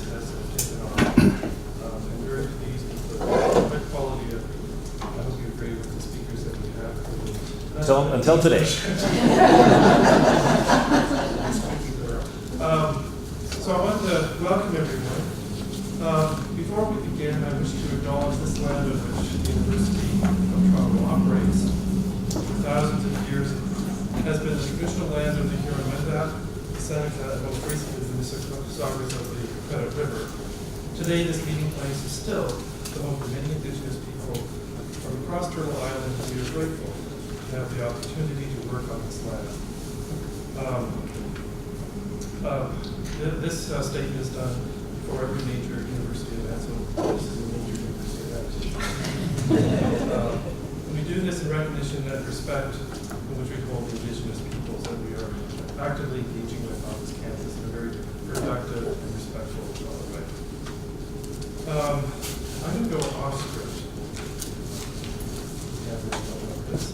has taken off. And very pleased with the high quality of, I hope you agree with the speakers that we have. Until today. So I want to welcome everyone. Before we begin, I wish to acknowledge this land on which the University of Toronto operates. For thousands of years, it has been the traditional land of the Huron-Wendat, the Seneca, and most recently the Mississaugas of the Credit River. Today, this meeting place is still the home for many Indigenous people from across Turtle Island, and we are grateful to have the opportunity to work on this land. This statement is done for every major university event, so this is a major university event. We do this in recognition and respect in which we hold the Indigenous peoples that we are actively engaging with on this campus in a very productive and respectful way. I'm going to go off script. Yeah, there's no like this.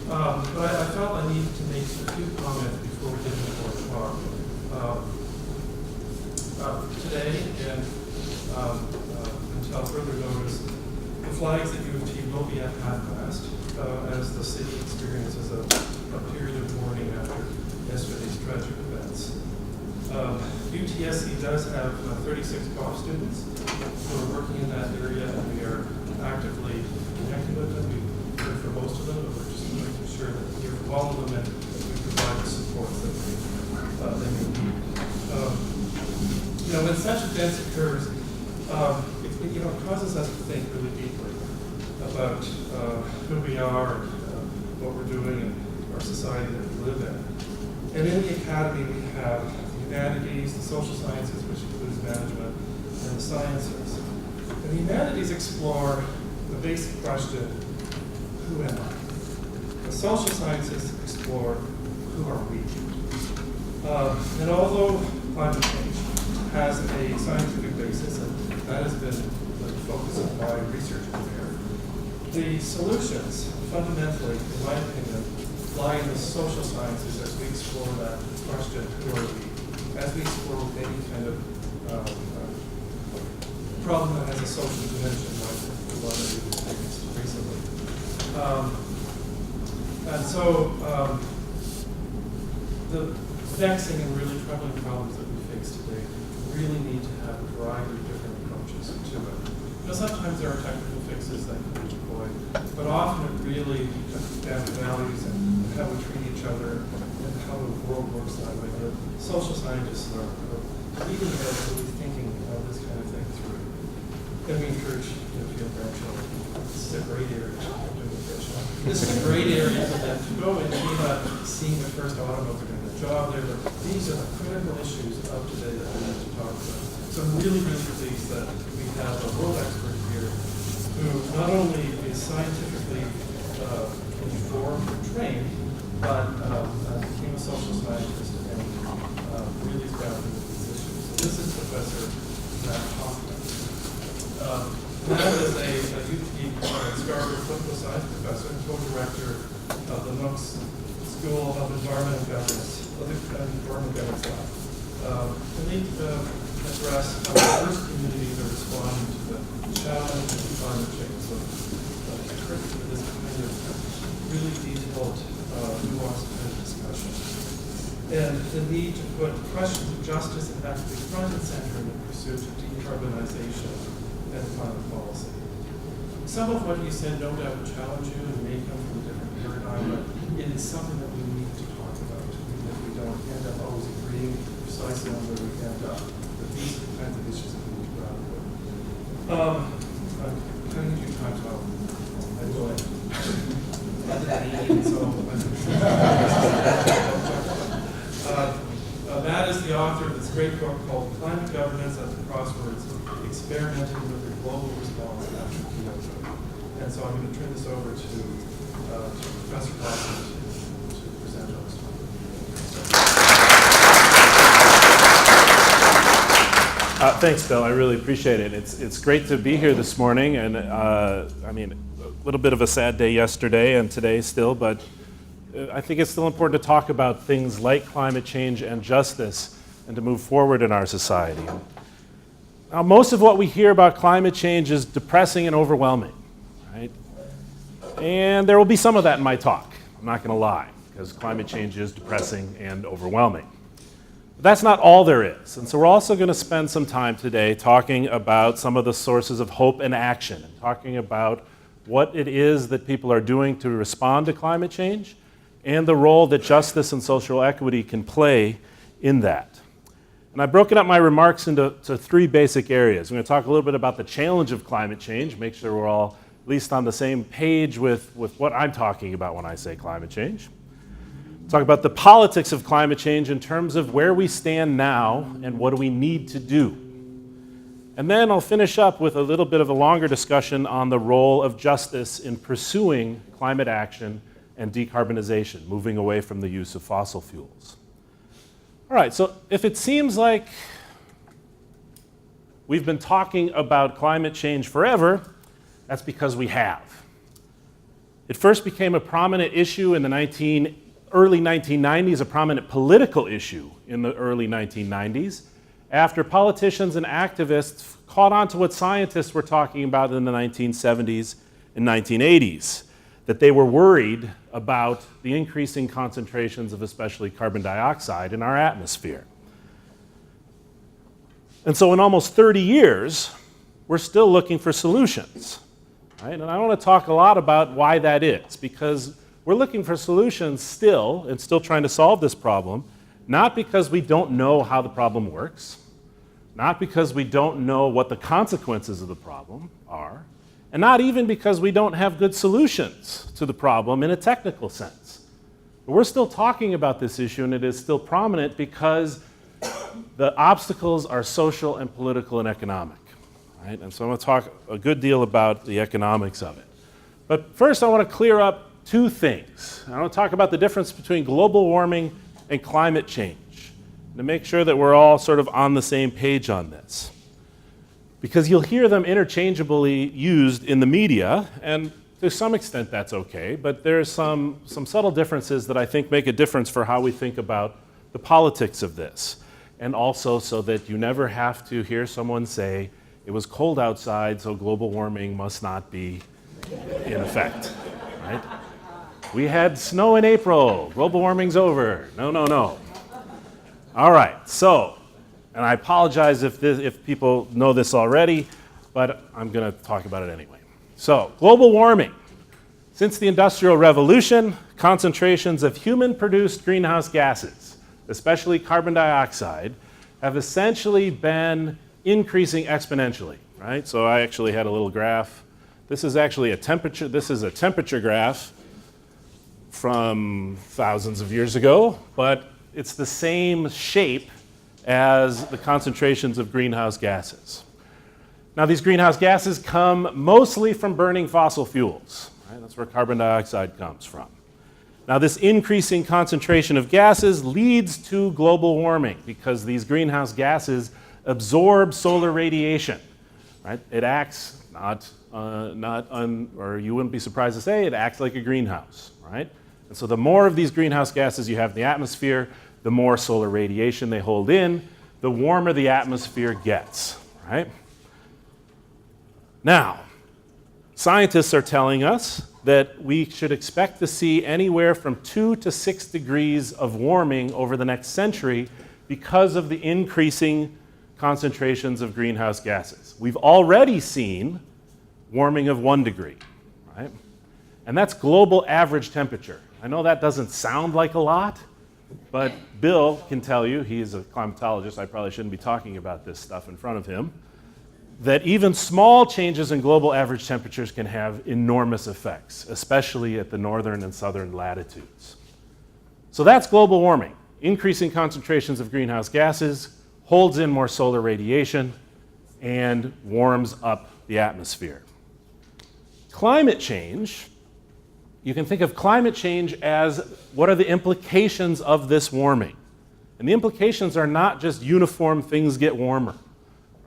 But I felt I needed to make a few comments before we get into our talk. Today, and until further notice, the flags at U of T will be at half-mast as the city experiences a period of mourning after yesterday's tragic events. UTSC does have 36 COP students who are working in that area, and we are actively connecting with them. We've heard from most of them, but we're just making sure that we hear from all of them and we provide the support that they may need. When such events occurs, it causes us to think really deeply about who we are, and what we're doing, and our society that we live in. And in the academy, we have the humanities, the social sciences, which includes management, and the sciences. And the humanities explore the basic question, who am I? The social sciences explore, who are we? And although climate change has a scientific basis, and that has been the focus of my research career, the solutions, fundamentally, in my opinion, lie in the social sciences as we explore that question, who are we? As we explore any kind of problem that has a social dimension, like the one that we've experienced recently. And so, the vexing and really troubling problems that we face today really need to have a variety of different approaches to it. Sometimes there are technical fixes that can be deployed, but often it really comes down to values and how we treat each other and how the world works that way. The social scientists are leading the edge of thinking this kind of thing through. And we encourage if you have grandchildren. This is a great area. This is a great area for them to go in. Maybe not seeing the first automobile and the job there, but these are the critical issues of today that we need to talk about. So I'm really, really pleased that we have a world expert here who not only is scientifically informed and trained, but became a social scientist and really found into these issues. So this is Professor Matt Hoffmann. Matt is a UT Scarborough political science professor and co-director of the Nooks School of Environment and Governance, Environment and Governance Lab. And they address how diverse communities are responding to the challenge of climate change. So, critical to this kind of really detailed, nuanced kind of discussion. And the need to put questions of justice and equity front and center in the pursuit of decarbonization and climate policy. Some of what he said no doubt will challenge you and may come from a different paradigm, but it is something that we need to talk about, even if we don't end up always agreeing precisely on where we end up. But these are the kinds of issues that we need to grapple with. I'm cutting you time, so I will end. Matt is the author of this great book called Climate Governance at the Crossroads, Experimenting with the Global Response After Kyoto. And so I'm going to turn this over to Professor Hoffmann to present on this topic. Thanks, Bill. I really appreciate it. It's great to be here this morning, and a little bit of a sad day yesterday and today still, but I think it's still important to talk about things like climate change and justice and to move forward in our society. Now, most of what we hear about climate change is depressing and overwhelming, right? And there will be some of that in my talk, I'm not going to lie, because climate change is depressing and overwhelming. But that's not all there is. And so we're also going to spend some time today talking about some of the sources of hope and action, and talking about what it is that people are doing to respond to climate change, and the role that justice and social equity can play in that. And I've broken up my remarks into three basic areas. I'm going to talk a little bit about the challenge of climate change, make sure we're all at least on the same page with what I'm talking about when I say climate change. Talk about the politics of climate change in terms of where we stand now and what do we need to do. And then I'll finish up with a little bit of a longer discussion on the role of justice in pursuing climate action and decarbonization, moving away from the use of fossil fuels. All right, so if it seems like we've been talking about climate change forever, that's because we have. It first became a prominent issue in the early 1990s, a prominent political issue in the early 1990s, after politicians and activists caught on to what scientists were talking about in the 1970s and 1980s, that they were worried about the increasing concentrations of especially carbon dioxide in our atmosphere. And so in almost 30 years, we're still looking for solutions, right? And I want to talk a lot about why that is, because we're looking for solutions still, and still trying to solve this problem, not because we don't know how the problem works, not because we don't know what the consequences of the problem are, and not even because we don't have good solutions to the problem in a technical sense. But we're still talking about this issue, and it is still prominent because the obstacles are social and political and economic, right? And so I'm going to talk a good deal about the economics of it. But first I want to clear up two things. I want to talk about the difference between global warming and climate change, to make sure that we're all sort of on the same page on this. Because you'll hear them interchangeably used in the media, and to some extent that's okay, but there's some subtle differences that I think make a difference for how we think about the politics of this. And also so that you never have to hear someone say, it was cold outside, so global warming must not be in effect, right? We had snow in April, global warming's over. No, no, no. All right, so, and I apologize if people know this already, but I'm going to talk about it anyway. So, global warming. Since the Industrial Revolution, concentrations of human-produced greenhouse gases, especially carbon dioxide, have essentially been increasing exponentially, right? So I actually had a little graph. This is actually a temperature graph from thousands of years ago, but it's the same shape as the concentrations of greenhouse gases. Now, these greenhouse gases come mostly from burning fossil fuels, right? That's where carbon dioxide comes from. Now, this increasing concentration of gases leads to global warming because these greenhouse gases absorb solar radiation, right? It acts or you wouldn't be surprised to say, it acts like a greenhouse, right? And so the more of these greenhouse gases you have in the atmosphere, the more solar radiation they hold in, the warmer the atmosphere gets, right? Now, scientists are telling us that we should expect to see anywhere from 2 to 6 degrees of warming over the next century because of the increasing concentrations of greenhouse gases. We've already seen warming of 1 degree, right? And that's global average temperature. I know that doesn't sound like a lot, but Bill can tell you, he's a climatologist, I probably shouldn't be talking about this stuff in front of him, that even small changes in global average temperatures can have enormous effects, especially at the northern and southern latitudes. So that's global warming. Increasing concentrations of greenhouse gases holds in more solar radiation and warms up the atmosphere. Climate change, you can think of climate change as what are the implications of this warming. And the implications are not just uniform things get warmer,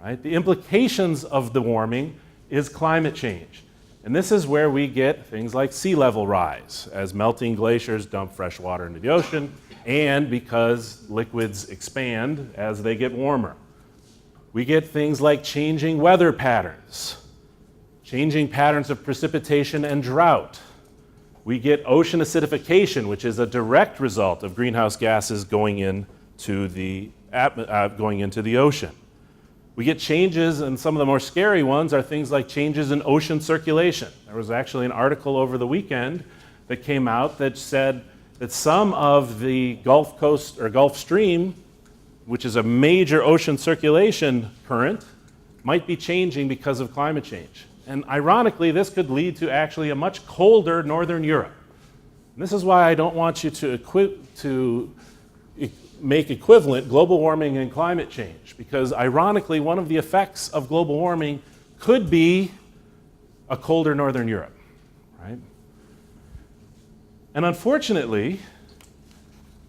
right? The implications of the warming is climate change. And this is where we get things like sea level rise, as melting glaciers dump fresh water into the ocean, and because liquids expand as they get warmer. We get things like changing weather patterns, changing patterns of precipitation and drought. We get ocean acidification, which is a direct result of greenhouse gases going into the ocean. We get changes, and some of the more scary ones are things like changes in ocean circulation. There was actually an article over the weekend that came out that said that some of the Gulf Coast or Gulf Stream, which is a major ocean circulation current, might be changing because of climate change. And ironically, this could lead to actually a much colder northern Europe. And this is why I don't want you to make equivalent global warming and climate change, because ironically, one of the effects of global warming could be a colder northern Europe, right? And unfortunately,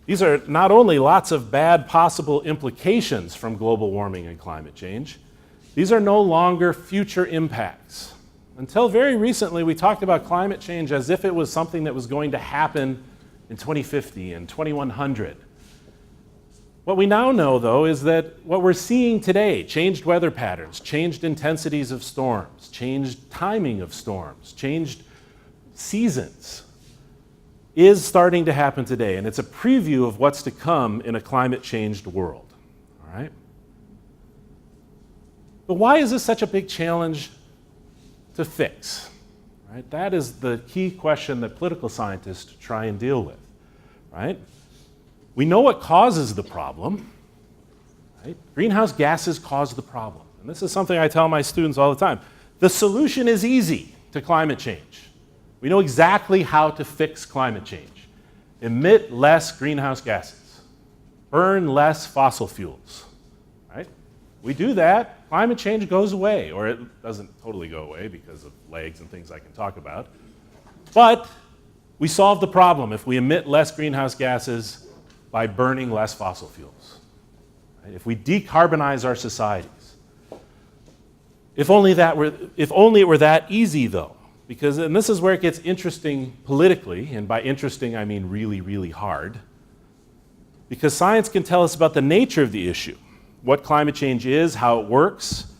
these are not only lots of bad possible implications from global warming and climate change, these are no longer future impacts. Until very recently, we talked about climate change as if it was something that was going to happen in 2050 and 2100. What we now know, though, is that what we're seeing today, changed weather patterns, changed intensities of storms, changed timing of storms, changed seasons, is starting to happen today, and it's a preview of what's to come in a climate-changed world, all right? But why is this such a big challenge to fix, right? That is the key question that political scientists try and deal with, right? We know what causes the problem, right? Greenhouse gases cause the problem. And this is something I tell my students all the time. The solution is easy to climate change. We know exactly how to fix climate change. Emit less greenhouse gases. Burn less fossil fuels, right? We do that, climate change goes away, or it doesn't totally go away because of legs and things I can talk about. But we solve the problem if we emit less greenhouse gases by burning less fossil fuels. Right? If we decarbonize our societies. If only it were that easy, though. Because, and this is where it gets interesting politically, and by interesting I mean really, really hard, because science can tell us about the nature of the issue, what climate change is, how it works,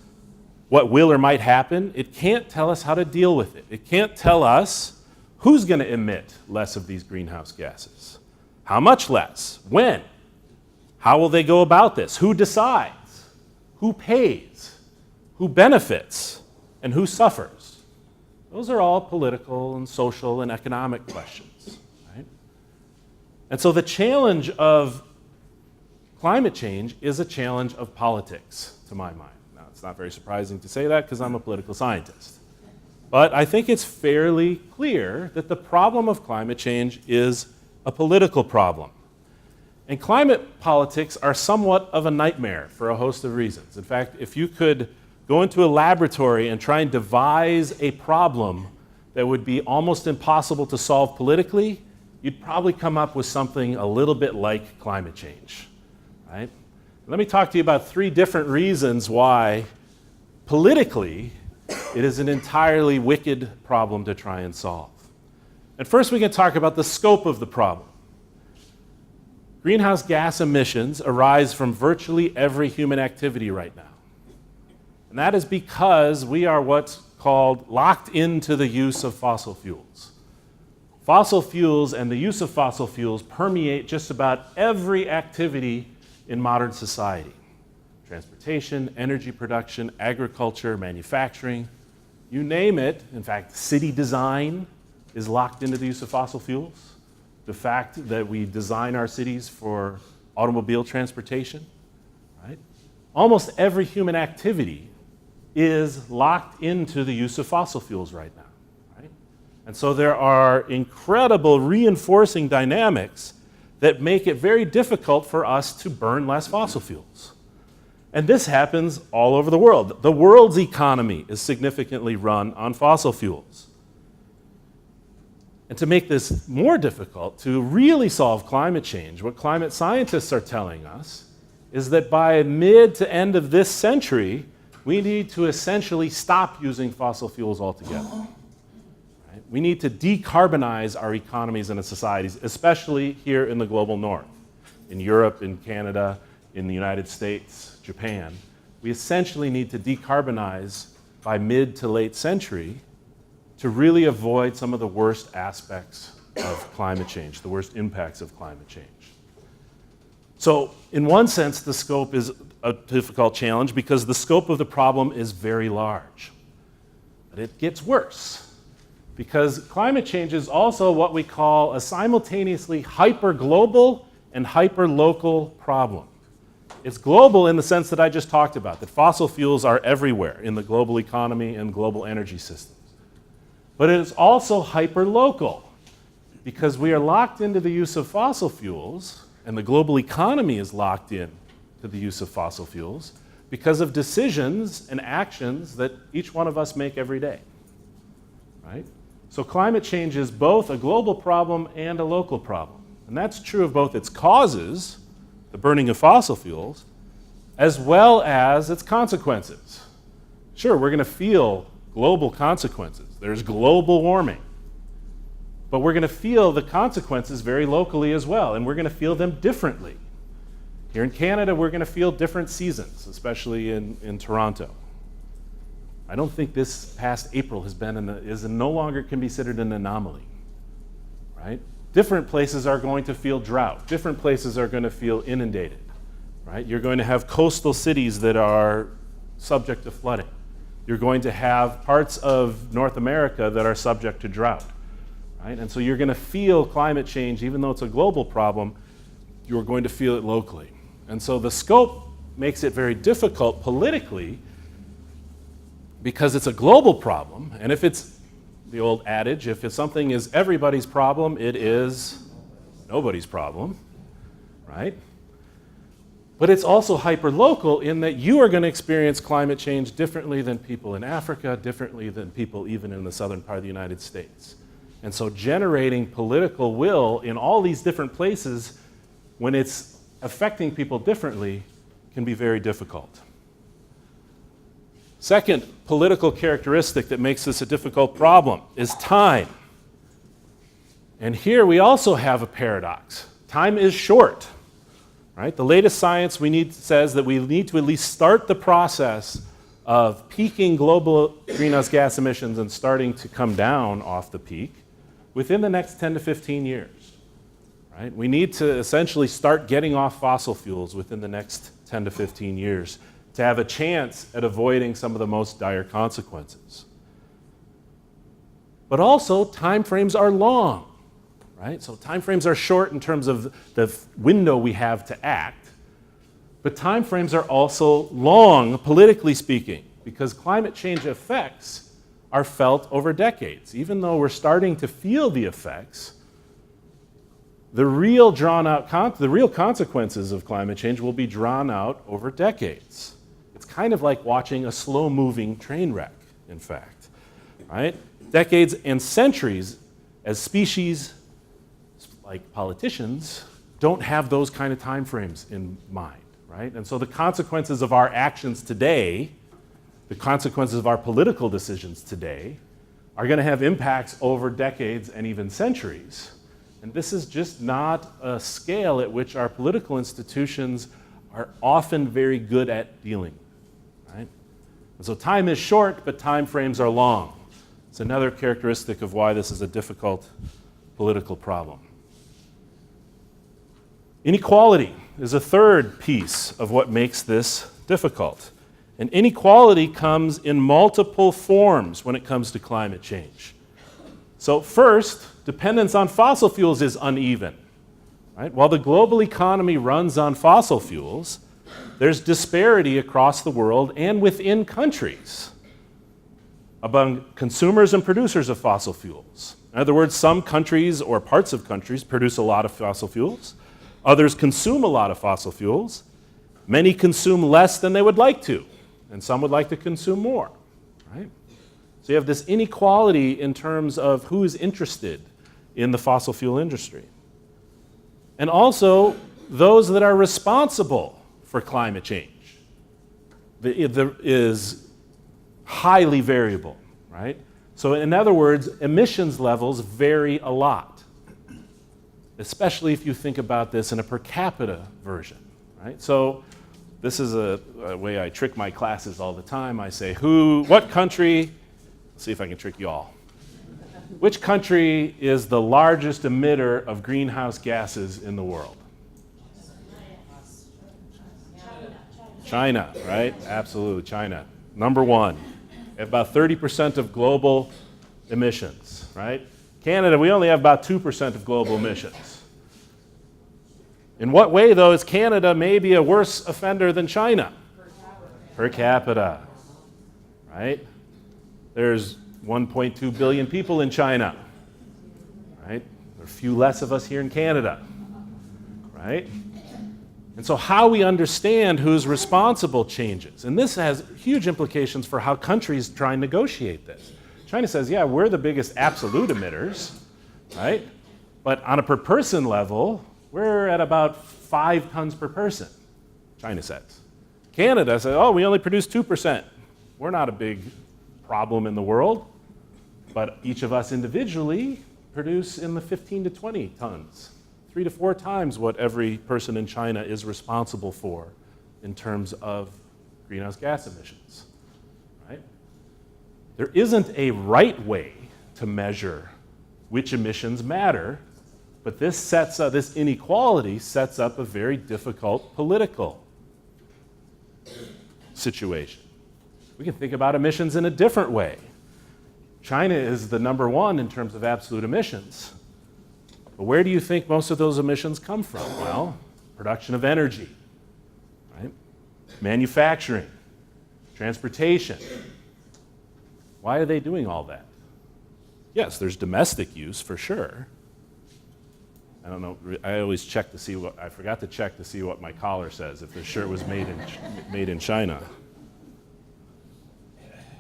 what will or might happen. It can't tell us how to deal with it. It can't tell us who's going to emit less of these greenhouse gases. How much less? When? How will they go about this? Who decides? Who pays? Who benefits? And who suffers? Those are all political and social and economic questions, right? And so the challenge of climate change is a challenge of politics, to my mind. Now, it's not very surprising to say that because I'm a political scientist. But I think it's fairly clear that the problem of climate change is a political problem. And climate politics are somewhat of a nightmare for a host of reasons. In fact, if you could go into a laboratory and try and devise a problem that would be almost impossible to solve politically, you'd probably come up with something a little bit like climate change, right? Let me talk to you about 3 different reasons why politically it is an entirely wicked problem to try and solve. And first we can talk about the scope of the problem. Greenhouse gas emissions arise from virtually every human activity right now. And that is because we are what's called locked into the use of fossil fuels. Fossil fuels and the use of fossil fuels permeate just about every activity in modern society. Transportation, energy production, agriculture, manufacturing, you name it. In fact, city design is locked into the use of fossil fuels. The fact that we design our cities for automobile transportation, right? Almost every human activity is locked into the use of fossil fuels right now, right? And so there are incredible reinforcing dynamics that make it very difficult for us to burn less fossil fuels. And this happens all over the world. The world's economy is significantly run on fossil fuels. And to make this more difficult, to really solve climate change, what climate scientists are telling us is that by mid to end of this century, we need to essentially stop using fossil fuels altogether. Right? We need to decarbonize our economies and our societies, especially here in the global north, in Europe, in Canada, in the United States, Japan. we essentially need to decarbonize by mid to late century to really avoid some of the worst aspects of climate change, the worst impacts of climate change. So in one sense, the scope is a difficult challenge because the scope of the problem is very large. But it gets worse because climate change is also what we call a simultaneously hyper-global and hyper-local problem. It's global in the sense that I just talked about, that fossil fuels are everywhere in the global economy and global energy systems. But it is also hyper-local because we are locked into the use of fossil fuels, and the global economy is locked in to the use of fossil fuels because of decisions and actions that each one of us make every day, right? So climate change is both a global problem and a local problem. And that's true of both its causes, the burning of fossil fuels, as well as its consequences. Sure, we're going to feel global consequences. There's global warming. But we're going to feel the consequences very locally as well, and we're going to feel them differently. Here in Canada, we're going to feel different seasons, especially in Toronto. I don't think this past April is no longer can be considered an anomaly, right? Different places are going to feel drought. Different places are going to feel inundated, right? You're going to have coastal cities that are subject to flooding. You're going to have parts of North America that are subject to drought, right? And so you're going to feel climate change, even though it's a global problem, you're going to feel it locally. And so the scope makes it very difficult politically because it's a global problem. And if it's the old adage, if something is everybody's problem, it is nobody's problem, right? But it's also hyper-local in that you are going to experience climate change differently than people in Africa, differently than people even in the southern part of the United States. And so generating political will in all these different places when it's affecting people differently can be very difficult. Second political characteristic that makes this a difficult problem is time. And here we also have a paradox. Time is short, right? The latest science says that we need to at least start the process of peaking global greenhouse gas emissions and starting to come down off the peak within the next 10 to 15 years. Right? We need to essentially start getting off fossil fuels within the next 10 to 15 years to have a chance at avoiding some of the most dire consequences. But also, timeframes are long, right? So timeframes are short in terms of the window we have to act, but timeframes are also long, politically speaking, because climate change effects are felt over decades. Even though we're starting to feel the effects, the real consequences of climate change will be drawn out over decades. It's kind of like watching a slow-moving train wreck, in fact, right? Decades and centuries, as species, like politicians, don't have those kind of time frames in mind, right? And so the consequences of our actions today, the consequences of our political decisions today, are going to have impacts over decades and even centuries. And this is just not a scale at which our political institutions are often very good at dealing, right? And so time is short, but time frames are long. It's another characteristic of why this is a difficult political problem. Inequality is a third piece of what makes this difficult. And inequality comes in multiple forms when it comes to climate change. So first, dependence on fossil fuels is uneven. Right? While the global economy runs on fossil fuels, there's disparity across the world and within countries among consumers and producers of fossil fuels. In other words, some countries or parts of countries produce a lot of fossil fuels. Others consume a lot of fossil fuels. Many consume less than they would like to, and some would like to consume more. Right? So you have this inequality in terms of who is interested in the fossil fuel industry. And also those that are responsible for climate change. Is highly variable, right? So in other words, emissions levels vary a lot, especially if you think about this in a per capita version, right? So this is a way I trick my classes all the time. I say, what country, let's see if I can trick you all. Which country is the largest emitter of greenhouse gases in the world? China, right? Absolutely, China. Number one, about 30% of global emissions, right? Canada, we only have about 2% of global emissions. In what way, though, is Canada maybe a worse offender than China? Per capita, right? There's 1.2 billion people in China, right? There are a few less of us here in Canada, right? And so how we understand who's responsible changes. And this has huge implications for how countries try and negotiate this. China says, yeah, we're the biggest absolute emitters, right? But on a per person level, we're at about 5 tons per person, China says. Canada says, oh, we only produce 2%. We're not a big problem in the world, but each of us individually produce in the 15 to 20 tons, 3 to 4 times what every person in China is responsible for in terms of greenhouse gas emissions, right? There isn't a right way to measure which emissions matter, but this inequality sets up a very difficult political situation. We can think about emissions in a different way. China is the number one in terms of absolute emissions. But where do you think most of those emissions come from? Well, production of energy, right? Manufacturing, transportation. Why are they doing all that? Yes, there's domestic use for sure. I don't know, I always check to see I forgot to check to see what my collar says, if the shirt was made in China.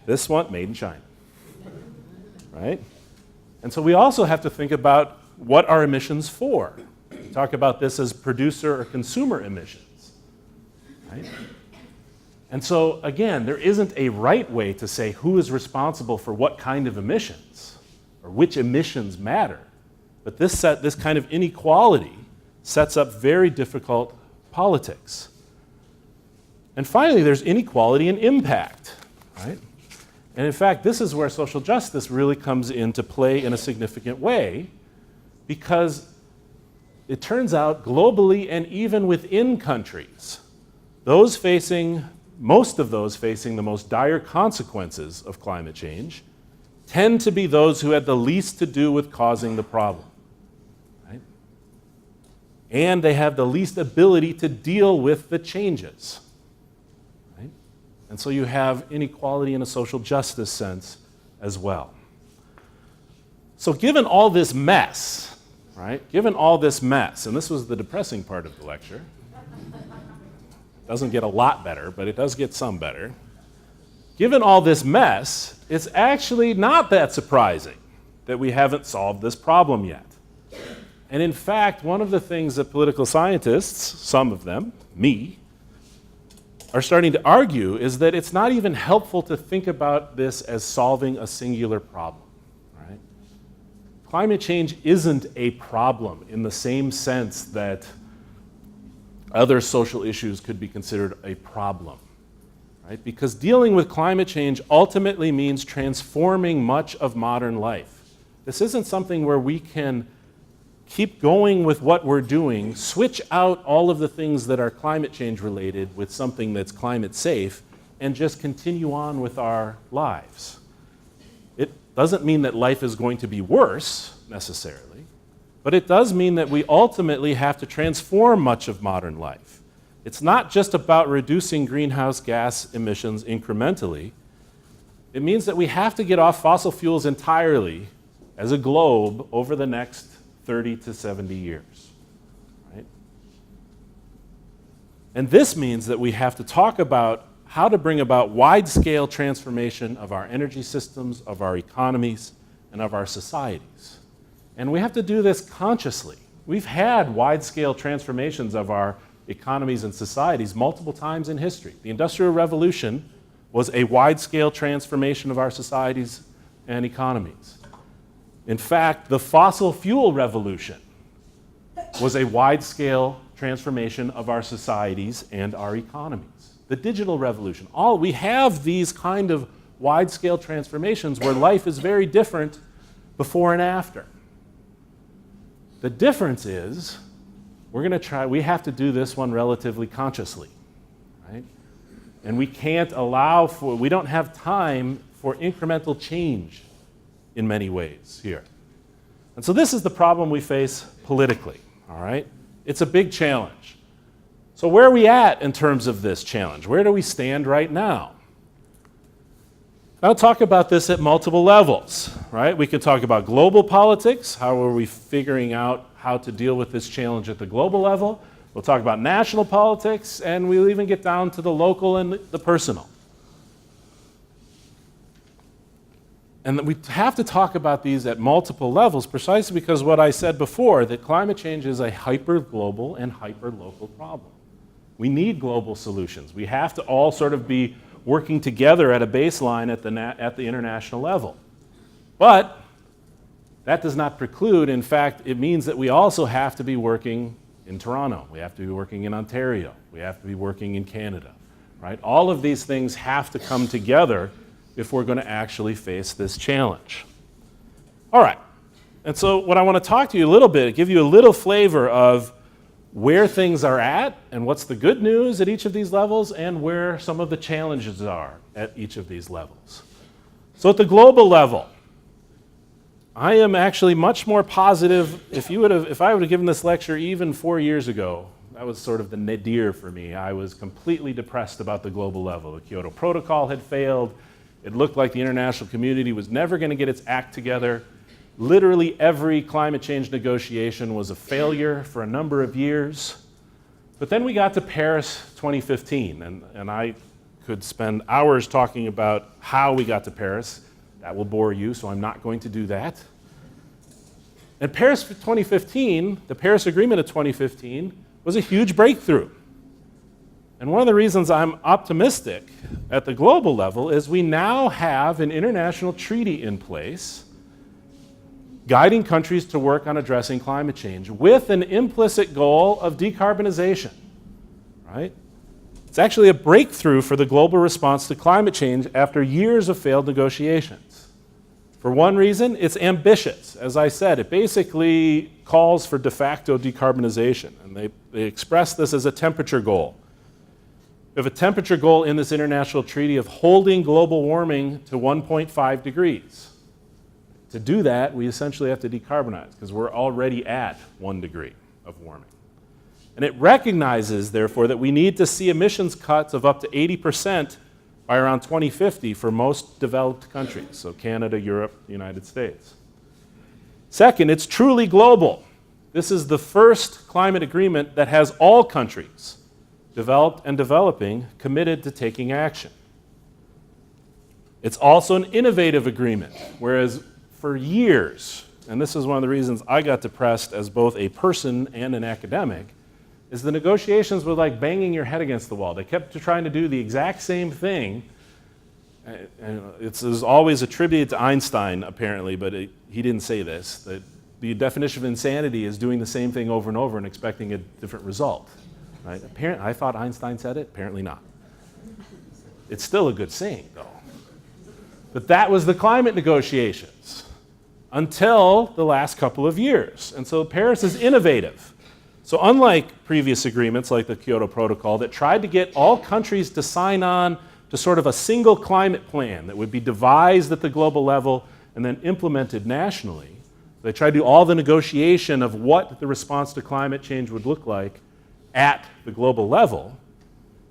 This one, made in China, right? And so we also have to think about what are emissions for. We talk about this as producer or consumer emissions, right? And so again, there isn't a right way to say who is responsible for what kind of emissions or which emissions matter. But this kind of inequality sets up very difficult politics. And finally, there's inequality in impact, right? And in fact, this is where social justice really comes into play in a significant way, because it turns out globally and even within countries, most of those facing the most dire consequences of climate change tend to be those who had the least to do with causing the problem, right? And they have the least ability to deal with the changes, right? And so you have inequality in a social justice sense as well. So given all this mess, right? Given all this mess, and this was the depressing part of the lecture. Doesn't get a lot better, but it does get some better. Given all this mess, it's actually not that surprising that we haven't solved this problem yet. And in fact, one of the things that political scientists, some of them, me, are starting to argue is that it's not even helpful to think about this as solving a singular problem, right? Climate change isn't a problem in the same sense that other social issues could be considered a problem, right? Because dealing with climate change ultimately means transforming much of modern life. This isn't something where we can keep going with what we're doing, switch out all of the things that are climate change related with something that's climate safe, and just continue on with our lives. It doesn't mean that life is going to be worse, necessarily, but it does mean that we ultimately have to transform much of modern life. It's not just about reducing greenhouse gas emissions incrementally. It means that we have to get off fossil fuels entirely as a globe over the next 30 to 70 years, right? And this means that we have to talk about how to bring about wide-scale transformation of our energy systems, of our economies, and of our societies. And we have to do this consciously. We've had wide-scale transformations of our economies and societies multiple times in history. The Industrial Revolution was a wide-scale transformation of our societies and economies. In fact, the fossil fuel revolution was a wide-scale transformation of our societies and our economies. The digital revolution. We have these kind of wide-scale transformations where life is very different before and after. The difference is we have to do this one relatively consciously, right? And we don't have time for incremental change in many ways here. And so this is the problem we face politically, all right? It's a big challenge. So where are we at in terms of this challenge? Where do we stand right now? I'll talk about this at multiple levels, right? We can talk about global politics. How are we figuring out how to deal with this challenge at the global level? We'll talk about national politics, and we'll even get down to the local and the personal. And we have to talk about these at multiple levels precisely because what I said before, that climate change is a hyper-global and hyper-local problem. We need global solutions. We have to all sort of be working together at a baseline at the international level. But that does not preclude, in fact, it means that we also have to be working in Toronto. We have to be working in Ontario. We have to be working in Canada, right? All of these things have to come together if we're going to actually face this challenge. All right. And so what I want to talk to you a little bit, give you a little flavor of where things are at and what's the good news at each of these levels and where some of the challenges are at each of these levels. So at the global level, I am actually much more positive. If I would have given this lecture even 4 years ago, that was sort of the nadir for me. I was completely depressed about the global level. The Kyoto Protocol had failed. It looked like the international community was never going to get its act together. Literally every climate change negotiation was a failure for a number of years. But then we got to Paris 2015, and I could spend hours talking about how we got to Paris. That will bore you, so I'm not going to do that. And Paris 2015, the Paris Agreement of 2015, was a huge breakthrough. And one of the reasons I'm optimistic at the global level is we now have an international treaty in place guiding countries to work on addressing climate change with an implicit goal of decarbonization, right? It's actually a breakthrough for the global response to climate change after years of failed negotiations. For one reason, it's ambitious. As I said, it basically calls for de facto decarbonization, and they express this as a temperature goal. We have a temperature goal in this international treaty of holding global warming to 1.5 degrees. To do that, we essentially have to decarbonize because we're already at 1 degree of warming. And it recognizes, therefore, that we need to see emissions cuts of up to 80% by around 2050 for most developed countries, so Canada, Europe, the United States. Second, it's truly global. This is the first climate agreement that has all countries, developed and developing, committed to taking action. It's also an innovative agreement, whereas for years, and this is one of the reasons I got depressed as both a person and an academic, is the negotiations were like banging your head against the wall. They kept trying to do the exact same thing. And it's always attributed to Einstein, apparently, but he didn't say this, that the definition of insanity is doing the same thing over and over and expecting a different result. Right? Apparently, I thought Einstein said it, apparently not. It's still a good saying, though. But that was the climate negotiations until the last couple of years. And so Paris is innovative. So unlike previous agreements like the Kyoto Protocol that tried to get all countries to sign on to sort of a single climate plan that would be devised at the global level and then implemented nationally, they tried to do all the negotiation of what the response to climate change would look like at the global level.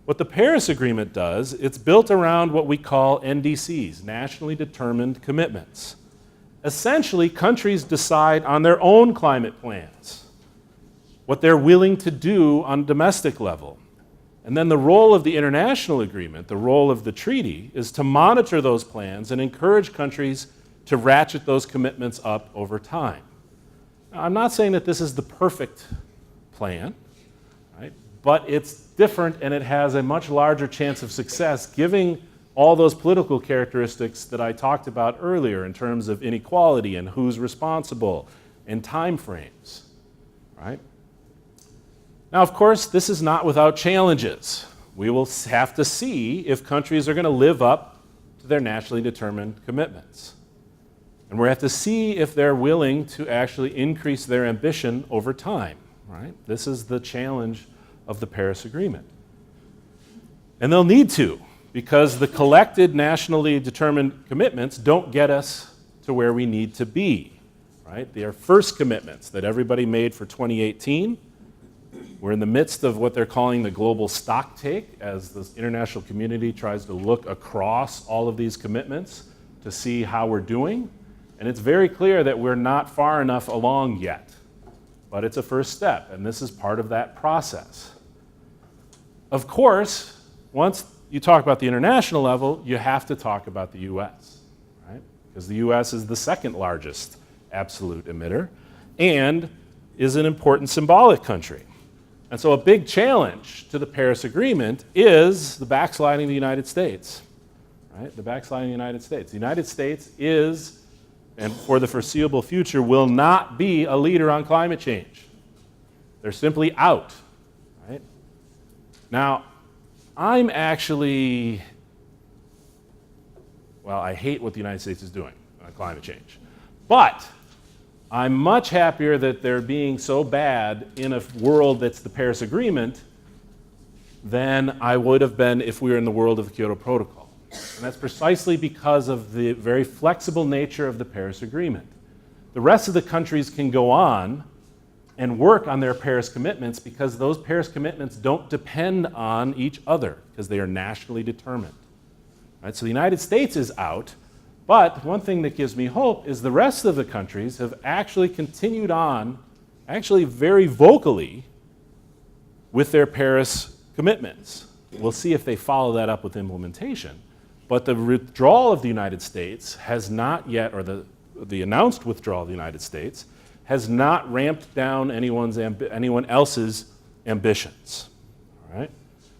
What the Paris Agreement does, it's built around what we call NDCs, nationally determined commitments. Essentially, countries decide on their own climate plans, what they're willing to do on a domestic level. And then the role of the international agreement, the role of the treaty, is to monitor those plans and encourage countries to ratchet those commitments up over time. Now, I'm not saying that this is the perfect plan, right? But it's different and it has a much larger chance of success, giving all those political characteristics that I talked about earlier in terms of inequality and who's responsible and time frames, right? Now, of course, this is not without challenges. We will have to see if countries are going to live up to their nationally determined commitments. And we have to see if they're willing to actually increase their ambition over time, right? This is the challenge of the Paris Agreement. And they'll need to, because the collected nationally determined commitments don't get us to where we need to be, right? They are first commitments that everybody made for 2018. We're in the midst of what they're calling the global stocktake, as the international community tries to look across all of these commitments to see how we're doing. And it's very clear that we're not far enough along yet, but it's a first step, and this is part of that process. Of course, once you talk about the international level, you have to talk about the US, right? Because the US is the second largest absolute emitter and is an important symbolic country. And so a big challenge to the Paris Agreement is the backsliding of the United States, right? The backsliding of the United States. The United States is, and for the foreseeable future, will not be a leader on climate change. They're simply out, right? Now, I'm actually, well, I hate what the United States is doing on climate change. But I'm much happier that they're being so bad in a world that's the Paris Agreement than I would have been if we were in the world of the Kyoto Protocol. And that's precisely because of the very flexible nature of the Paris Agreement. The rest of the countries can go on and work on their Paris commitments because those Paris commitments don't depend on each other because they are nationally determined. Right? So the United States is out, but one thing that gives me hope is the rest of the countries have actually continued on, actually very vocally, with their Paris commitments. We'll see if they follow that up with implementation. But the withdrawal of the United States has not yet, or the announced withdrawal of the United States, has not ramped down anyone else's ambitions, all right?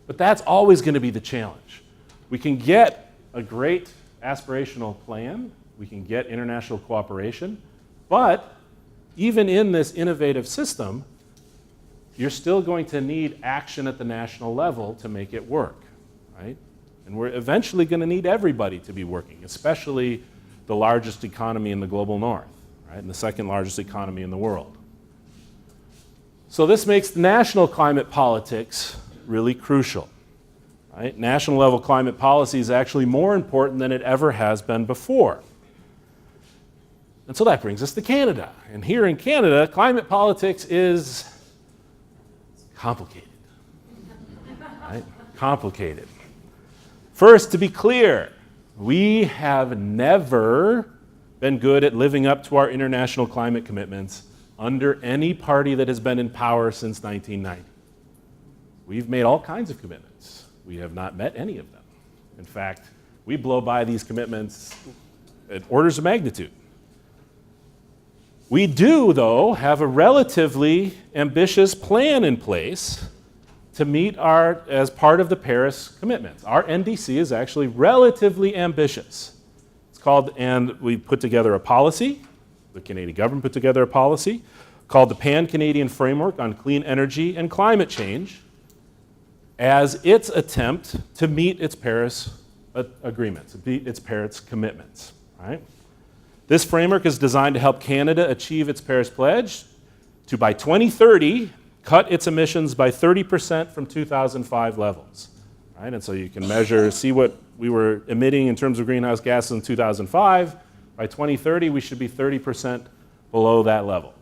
But that's always going to be the challenge. We can get a great aspirational plan, we can get international cooperation, but even in this innovative system, you're still going to need action at the national level to make it work, right? And we're eventually going to need everybody to be working, especially the largest economy in the global north, right, and the second largest economy in the world. So this makes national climate politics really crucial. Right? National level climate policy is actually more important than it ever has been before. And so that brings us to Canada. And here in Canada, climate politics is complicated. Right? Complicated. First, to be clear, we have never been good at living up to our international climate commitments under any party that has been in power since 1990. We've made all kinds of commitments. We have not met any of them. In fact, we blow by these commitments at orders of magnitude. We do, though, have a relatively ambitious plan in place to meet as part of the Paris commitments. Our NDC is actually relatively ambitious. It's called, and we put together a policy, the Canadian government put together a policy, called the Pan-Canadian Framework on Clean Energy and Climate Change, as its attempt to meet its Paris agreements, its Paris commitments, right? This framework is designed to help Canada achieve its Paris pledge to, by 2030, cut its emissions by 30% from 2005 levels, right? And so you can measure, see what we were emitting in terms of greenhouse gases in 2005. By 2030, we should be 30% below that level.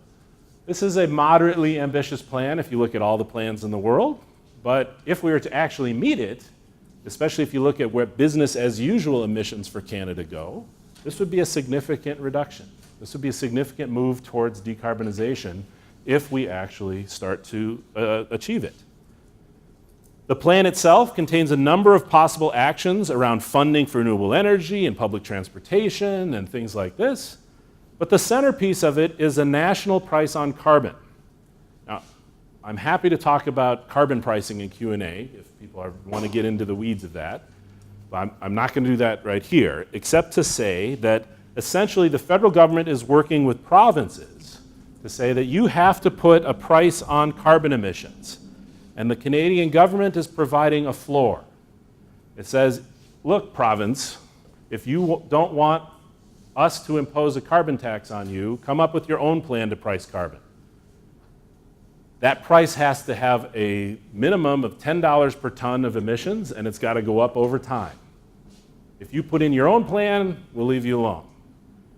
This is a moderately ambitious plan if you look at all the plans in the world. But if we were to actually meet it, especially if you look at where business as usual emissions for Canada go, this would be a significant reduction. This would be a significant move towards decarbonization if we actually start to achieve it. The plan itself contains a number of possible actions around funding for renewable energy and public transportation and things like this. But the centerpiece of it is a national price on carbon. Now, I'm happy to talk about carbon pricing in Q&A if people want to get into the weeds of that. But I'm not going to do that right here, except to say that essentially the federal government is working with provinces to say that you have to put a price on carbon emissions. And the Canadian government is providing a floor. It says, look, province, if you don't want us to impose a carbon tax on you, come up with your own plan to price carbon. That price has to have a minimum of $10 per ton of emissions, and it's got to go up over time. If you put in your own plan, we'll leave you alone.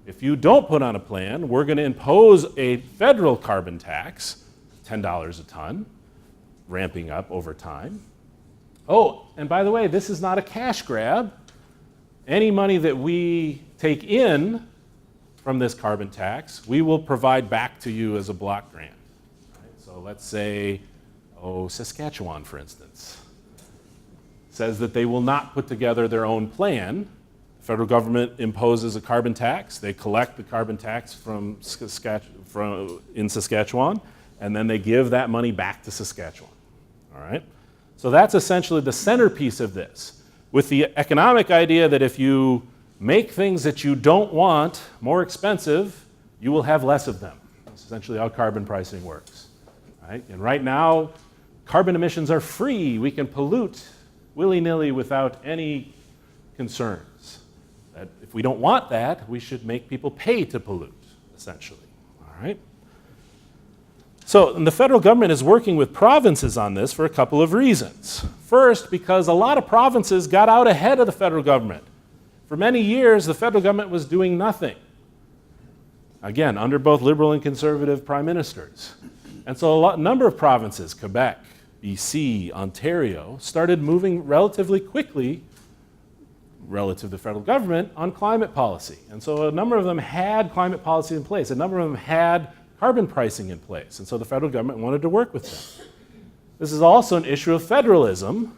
If you don't put on a plan, we're going to impose a federal carbon tax, $10 a ton, ramping up over time. Oh, and by the way, this is not a cash grab. Any money that we take in from this carbon tax, we will provide back to you as a block grant. Right? So let's say, Saskatchewan, for instance, says that they will not put together their own plan. The federal government imposes a carbon tax. They collect the carbon tax in Saskatchewan, and then they give that money back to Saskatchewan. All right? So that's essentially the centerpiece of this, with the economic idea that if you make things that you don't want more expensive, you will have less of them. That's essentially how carbon pricing works. Right? And right now, carbon emissions are free. We can pollute willy-nilly without any concerns. That if we don't want that, we should make people pay to pollute, essentially. All right? So the federal government is working with provinces on this for a couple of reasons. First, because a lot of provinces got out ahead of the federal government. For many years, the federal government was doing nothing. Again, under both Liberal and Conservative prime ministers. And so a number of provinces, Quebec, BC, Ontario, started moving relatively quickly relative to the federal government on climate policy. And so a number of them had climate policy in place. A number of them had carbon pricing in place. And so the federal government wanted to work with them. This is also an issue of federalism,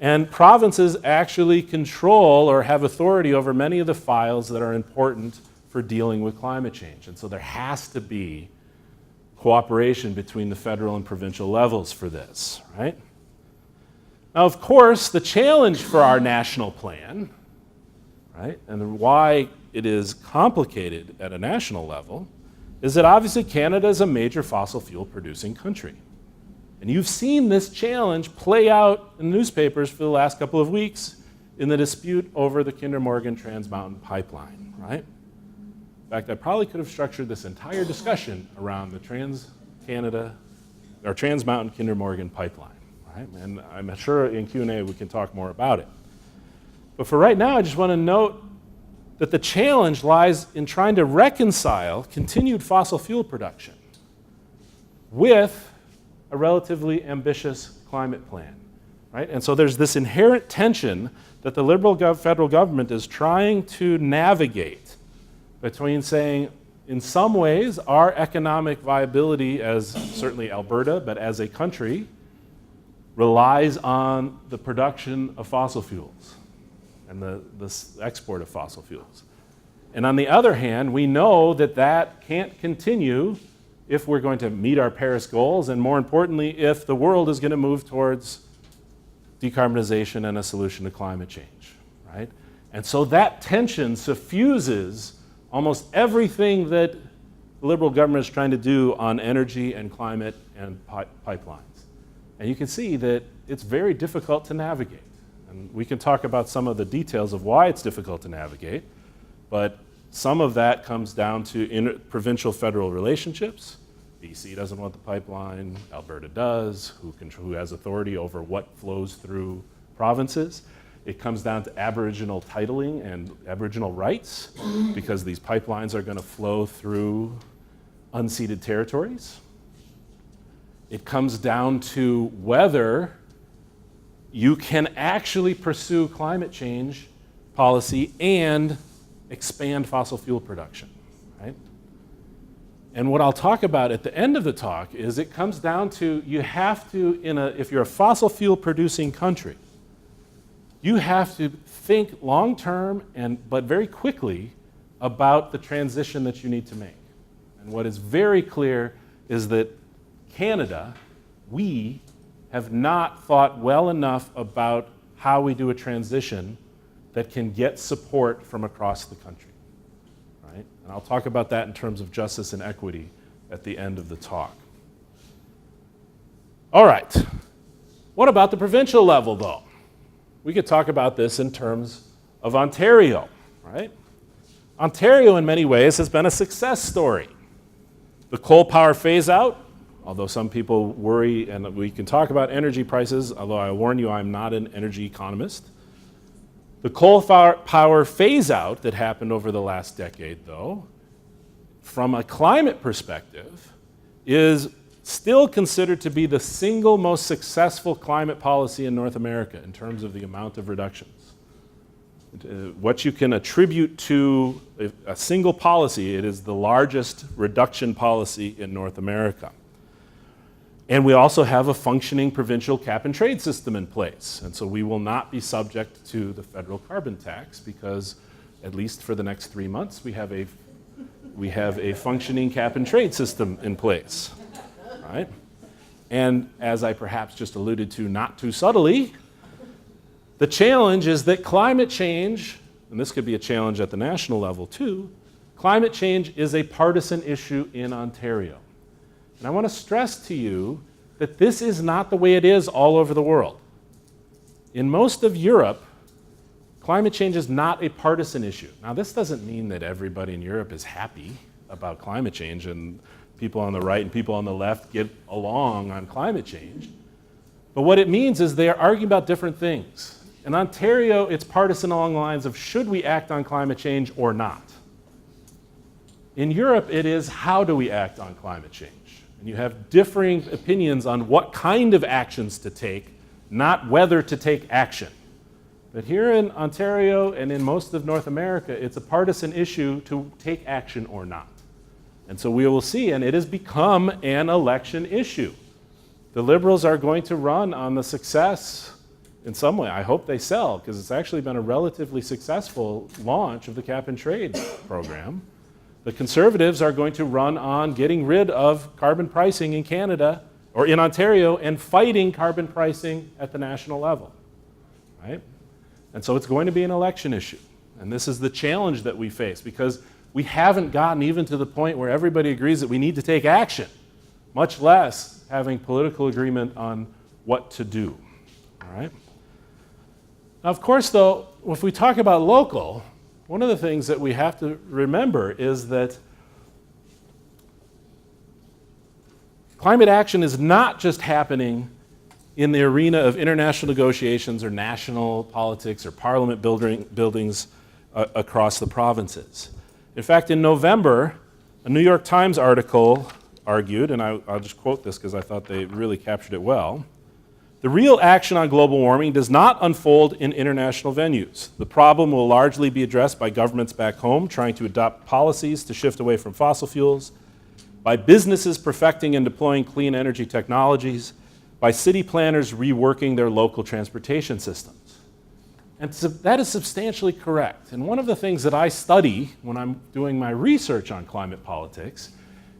and provinces actually control or have authority over many of the files that are important for dealing with climate change. And so there has to be cooperation between the federal and provincial levels for this, right? Now, of course, the challenge for our national plan, right, and why it is complicated at a national level, is that obviously Canada is a major fossil fuel producing country. And you've seen this challenge play out in the newspapers for the last couple of weeks in the dispute over the Kinder Morgan Trans Mountain Pipeline, right? In fact, I probably could have structured this entire discussion around the Trans Mountain Kinder Morgan Pipeline, right? And I'm sure in Q&A we can talk more about it. But for right now, I just want to note that the challenge lies in trying to reconcile continued fossil fuel production with a relatively ambitious climate plan, right? And so there's this inherent tension that the Liberal federal government is trying to navigate between saying, in some ways, our economic viability as certainly Alberta, but as a country, relies on the production of fossil fuels and the export of fossil fuels. And on the other hand, we know that that can't continue if we're going to meet our Paris goals, and more importantly, if the world is going to move towards decarbonization and a solution to climate change, right? And so that tension suffuses almost everything that the Liberal government is trying to do on energy and climate and pipelines. And you can see that it's very difficult to navigate. And we can talk about some of the details of why it's difficult to navigate, but some of that comes down to provincial-federal relationships. BC doesn't want the pipeline, Alberta does, who has authority over what flows through provinces. It comes down to Aboriginal titling and Aboriginal rights, because these pipelines are going to flow through unceded territories. It comes down to whether you can actually pursue climate change policy and expand fossil fuel production, right? And what I'll talk about at the end of the talk is it comes down to you have to, if you're a fossil fuel producing country, you have to think long-term but very quickly about the transition that you need to make. And what is very clear is that Canada, we have not thought well enough about how we do a transition that can get support from across the country, right? And I'll talk about that in terms of justice and equity at the end of the talk. All right, What about the provincial level, though? We could talk about this in terms of Ontario, right? Ontario, in many ways, has been a success story. The coal power phase out, although some people worry, and we can talk about energy prices, although I warn you, I'm not an energy economist. The coal power phase out that happened over the last decade, though, from a climate perspective, is still considered to be the single most successful climate policy in North America in terms of the amount of reductions. What you can attribute to a single policy, it is the largest reduction policy in North America. And we also have a functioning provincial cap and trade system in place. And so we will not be subject to the federal carbon tax because, at least for the next 3 months, we have a functioning cap and trade system in place. Right? And as I perhaps just alluded to not too subtly, the challenge is that climate change, and this could be a challenge at the national level too, climate change is a partisan issue in Ontario. And I want to stress to you that this is not the way it is all over the world. In most of Europe, climate change is not a partisan issue. Now, this doesn't mean that everybody in Europe is happy about climate change and people on the right and people on the left get along on climate change. But what it means is they are arguing about different things. In Ontario, it's partisan along the lines of should we act on climate change or not? In Europe, it is how do we act on climate change? And you have differing opinions on what kind of actions to take, not whether to take action. But here in Ontario and in most of North America, it's a partisan issue to take action or not. And so we will see, and it has become an election issue. The Liberals are going to run on the success in some way. I hope they sell, because it's actually been a relatively successful launch of the cap and trade program. The Conservatives are going to run on getting rid of carbon pricing in Canada, or in Ontario, and fighting carbon pricing at the national level, right? And so it's going to be an election issue. And this is the challenge that we face, because we haven't gotten even to the point where everybody agrees that we need to take action, much less having political agreement on what to do, all right? Now, of course, though, if we talk about local, one of the things that we have to remember is that climate action is not just happening in the arena of international negotiations or national politics or parliament buildings across the provinces. In fact, in November, a New York Times article argued, and I'll just quote this because I thought they really captured it well, "The real action on global warming does not unfold in international venues. The problem will largely be addressed by governments back home trying to adopt policies to shift away from fossil fuels, by businesses perfecting and deploying clean energy technologies, by city planners reworking their local transportation systems." And so that is substantially correct. And one of the things that I study when I'm doing my research on climate politics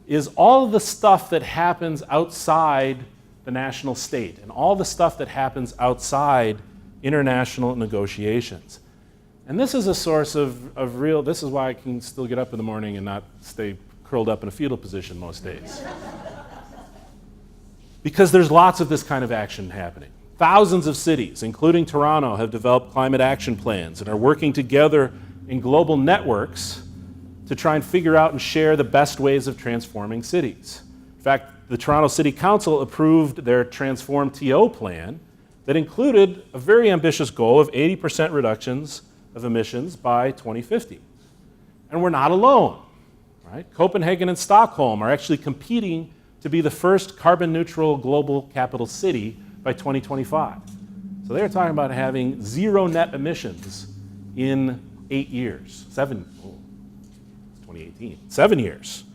is all of the stuff that happens outside the national state and all the stuff that happens outside international negotiations. And this is a source of real, this is why I can still get up in the morning and not stay curled up in a fetal position most days. Because there's lots of this kind of action happening. Thousands of cities, including Toronto, have developed climate action plans and are working together in global networks to try and figure out and share the best ways of transforming cities. In fact, the Toronto City Council approved their Transform TO plan that included a very ambitious goal of 80% reductions of emissions by 2050. And we're not alone, right? Copenhagen and Stockholm are actually competing to be the first carbon neutral global capital city by 2025. So they're talking about having zero net emissions in 8 years, 2018, 7 years.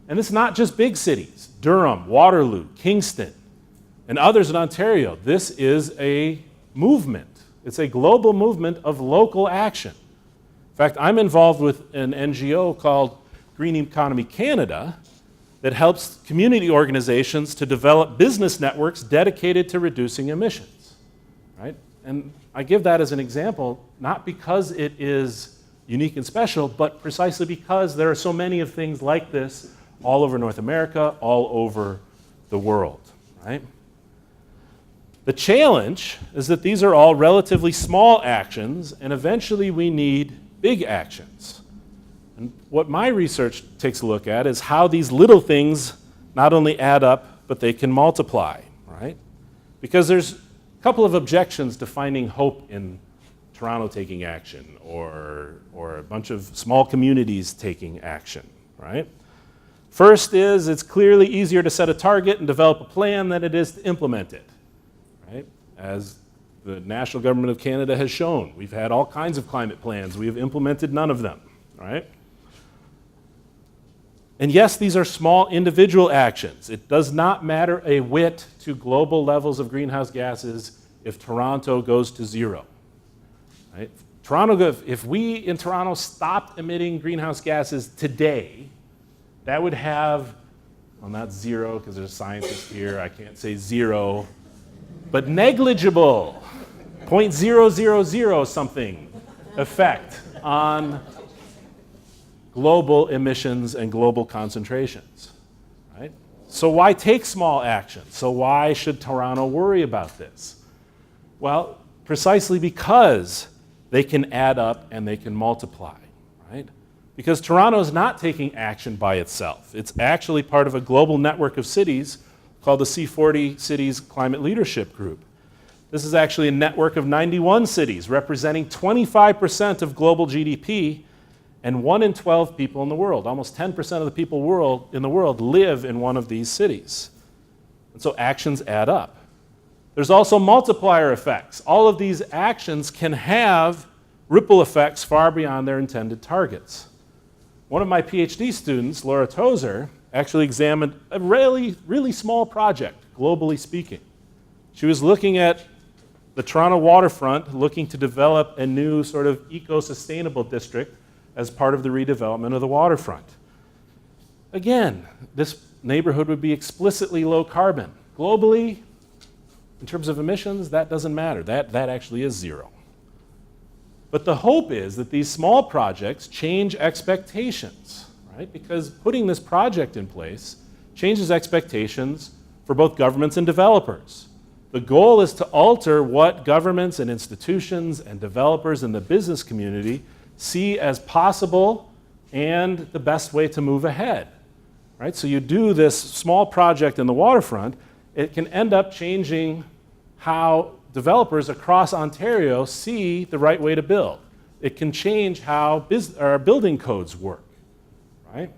And it's not just big cities, Durham, Waterloo, Kingston, and others in Ontario. This is a movement. It's a global movement of local action. In fact, I'm involved with an NGO called Green Economy Canada that helps community organizations to develop business networks dedicated to reducing emissions, right? And I give that as an example, not because it is unique and special, but precisely because there are so many of things like this all over North America, all over the world, right? The challenge is that these are all relatively small actions, and eventually we need big actions. And what my research takes a look at is how these little things not only add up, but they can multiply, right? Because there's a couple of objections to finding hope in Toronto taking action or a bunch of small communities taking action, right? First is it's clearly easier to set a target and develop a plan than it is to implement it, right? As the national government of Canada has shown, we've had all kinds of climate plans. We have implemented none of them, right? And yes, these are small individual actions. It does not matter a whit to global levels of greenhouse gases if Toronto goes to zero, right? If we in Toronto stopped emitting greenhouse gases today, that would have, well, not zero, because there's scientists here, I can't say zero, but negligible, 0.000 something effect on global emissions and global concentrations, right? So why take small action? So why should Toronto worry about this? Well, precisely because they can add up and they can multiply, right? Because Toronto is not taking action by itself. It's actually part of a global network of cities called the C40 Cities Climate Leadership Group. This is actually a network of 91 cities representing 25% of global GDP and 1 in 12 people in the world. Almost 10% of the people in the world live in one of these cities. And so actions add up. There's also multiplier effects. All of these actions can have ripple effects far beyond their intended targets. One of my PhD students, Laura Tozer, actually examined a really, really small project, globally speaking. She was looking at the Toronto waterfront, looking to develop a new sort of eco-sustainable district as part of the redevelopment of the waterfront. Again, this neighborhood would be explicitly low carbon. Globally, in terms of emissions, that doesn't matter. That actually is zero. But the hope is that these small projects change expectations, right? Because putting this project in place changes expectations for both governments and developers. The goal is to alter what governments and institutions and developers in the business community see as possible and the best way to move ahead, right? So you do this small project in the waterfront, it can end up changing how developers across Ontario see the right way to build. It can change how building codes work, right?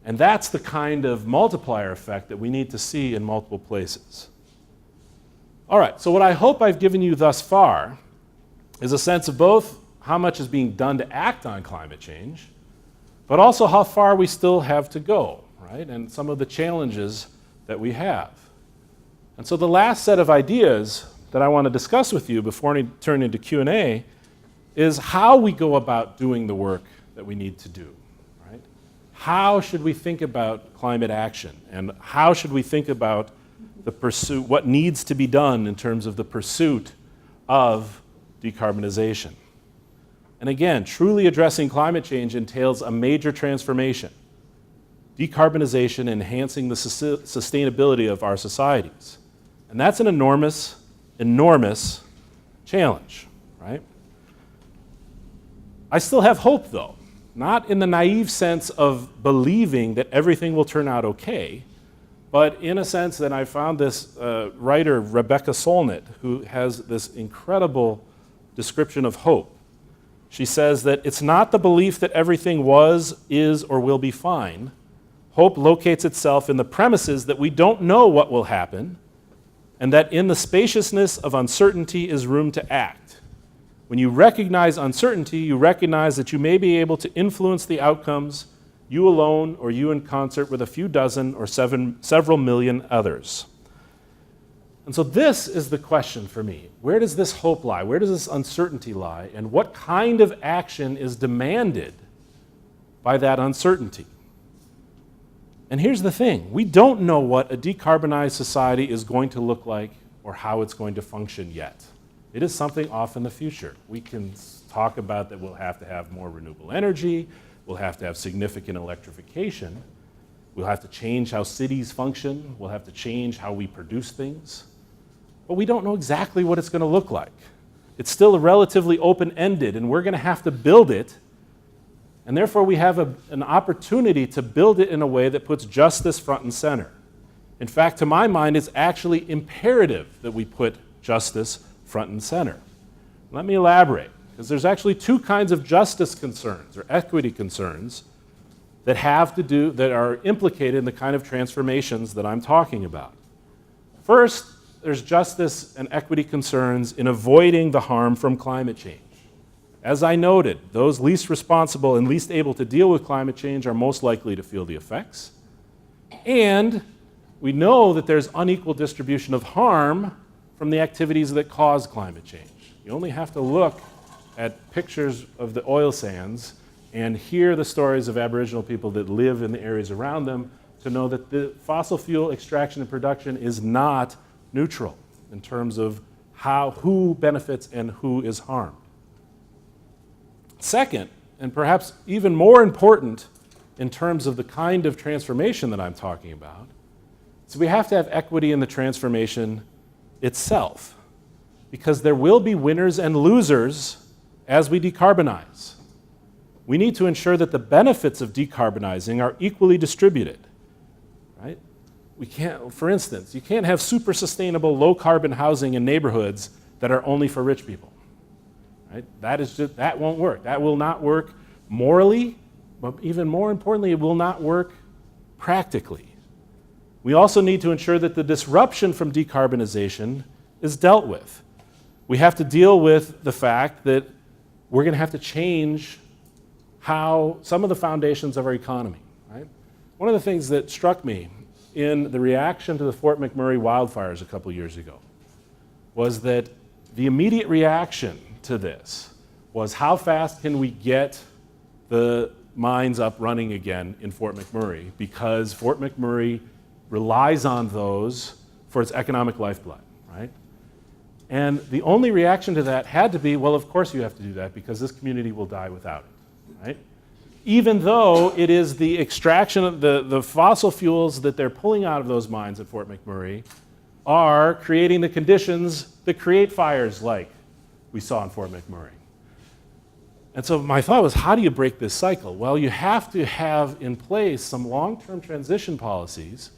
And that's the kind of multiplier effect that we need to see in multiple places. All right, so what I hope I've given you thus far is a sense of both how much is being done to act on climate change, but also how far we still have to go, right? And some of the challenges that we have. And so the last set of ideas that I want to discuss with you before we turn into Q&A is how we go about doing the work that we need to do, right? How should we think about climate action? And how should we think about the pursuit, what needs to be done in terms of the pursuit of decarbonization? And again, truly addressing climate change entails a major transformation. Decarbonization, enhancing the sustainability of our societies. And that's an enormous, enormous challenge, right? I still have hope, though, not in the naive sense of believing that everything will turn out okay, but in a sense that I found this writer, Rebecca Solnit, who has this incredible description of hope. She says that it's not the belief that everything was, is, or will be fine. Hope locates itself in the premises that we don't know what will happen, and that in the spaciousness of uncertainty is room to act. When you recognize uncertainty, you recognize that you may be able to influence the outcomes, you alone or you in concert with a few dozen or several million others. And so this is the question for me. Where does this hope lie? Where does this uncertainty lie? And what kind of action is demanded by that uncertainty? And here's the thing. We don't know what a decarbonized society is going to look like or how it's going to function yet. It is something off in the future. We can talk about that we'll have to have more renewable energy, we'll have to have significant electrification, we'll have to change how cities function, we'll have to change how we produce things. but we don't know exactly what it's going to look like. It's still relatively open-ended, and we're going to have to build it. And therefore, we have an opportunity to build it in a way that puts justice front and center. In fact, to my mind, it's actually imperative that we put justice front and center. Let me elaborate, because there's actually two kinds of justice concerns or equity concerns that are implicated in the kind of transformations that I'm talking about. First, there's justice and equity concerns in avoiding the harm from climate change. As I noted, those least responsible and least able to deal with climate change are most likely to feel the effects. And we know that there's unequal distribution of harm from the activities that cause climate change. You only have to look at pictures of the oil sands and hear the stories of Aboriginal people that live in the areas around them to know that the fossil fuel extraction and production is not neutral in terms of who benefits and who is harmed. Second, and perhaps even more important in terms of the kind of transformation that I'm talking about, so we have to have equity in the transformation itself, because there will be winners and losers as we decarbonize. We need to ensure that the benefits of decarbonizing are equally distributed, right? For instance, you can't have super sustainable low carbon housing in neighborhoods that are only for rich people. Right? That won't work. That will not work morally, but even more importantly, it will not work practically. We also need to ensure that the disruption from decarbonization is dealt with. We have to deal with the fact that we're going to have to change how some of the foundations of our economy. Right? One of the things that struck me in the reaction to the Fort McMurray wildfires a couple years ago was that the immediate reaction to this was how fast can we get the mines up running again in Fort McMurray, because Fort McMurray relies on those for its economic lifeblood, right? And the only reaction to that had to be, well, of course you have to do that because this community will die without it, right? Even though it is the extraction of the fossil fuels that they're pulling out of those mines at Fort McMurray are creating the conditions that create fires like we saw in Fort McMurray. And so my thought was, how do you break this cycle? Well, you have to have in place some long-term transition policies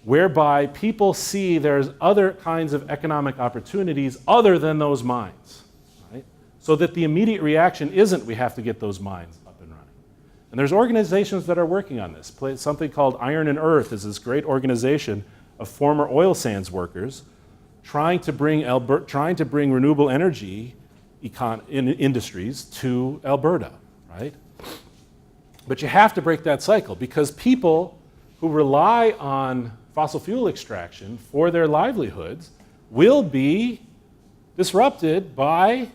whereby people see there's other kinds of economic opportunities other than those mines, right? So that the immediate reaction isn't we have to get those mines up and running. And there's organizations that are working on this. Something called Iron and Earth is this great organization of former oil sands workers trying to bring renewable energy industries to Alberta, right? But you have to break that cycle, because people who rely on fossil fuel extraction for their livelihoods will be disrupted by,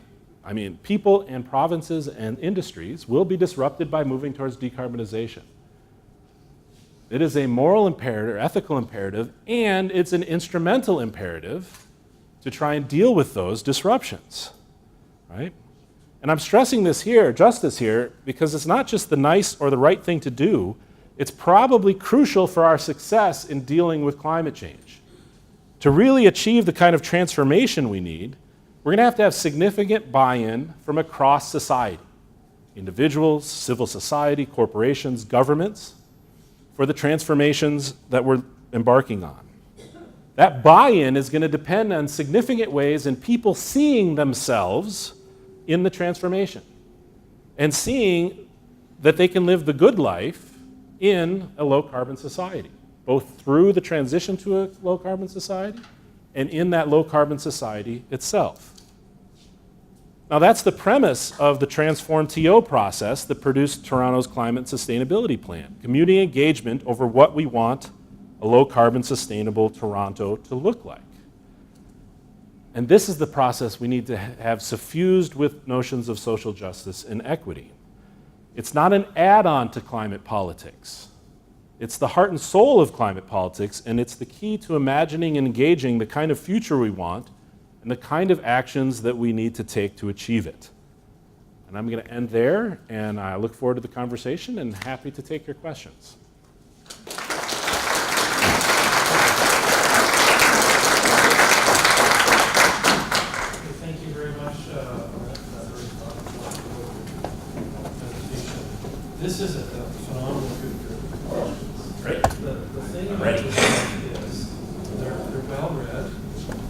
people and provinces and industries will be disrupted by moving towards decarbonization. It is a moral imperative, ethical imperative, and it's an instrumental imperative to try and deal with those disruptions, right? And I'm stressing this here, justice here, because it's not just the nice or the right thing to do, it's probably crucial for our success in dealing with climate change. To really achieve the kind of transformation we need, we're going to have significant buy-in from across society, individuals, civil society, corporations, governments, for the transformations that we're embarking on. That buy-in is going to depend on significant ways in people seeing themselves in the transformation and seeing that they can live the good life in a low-carbon society, both through the transition to a low-carbon society and in that low-carbon society itself. Now, that's the premise of the Transform TO process that produced Toronto's Climate Sustainability Plan, community engagement over what we want a low-carbon, sustainable Toronto to look like. And this is the process we need to have suffused with notions of social justice and equity. It's not an add-on to climate politics. It's the heart and soul of climate politics, and it's the key to imagining and engaging the kind of future we want and the kind of actions that we need to take to achieve it. And I'm going to end there, and I look forward to the conversation and happy to take your questions. This is a phenomenal good group. Great. The thing about this is they're well read,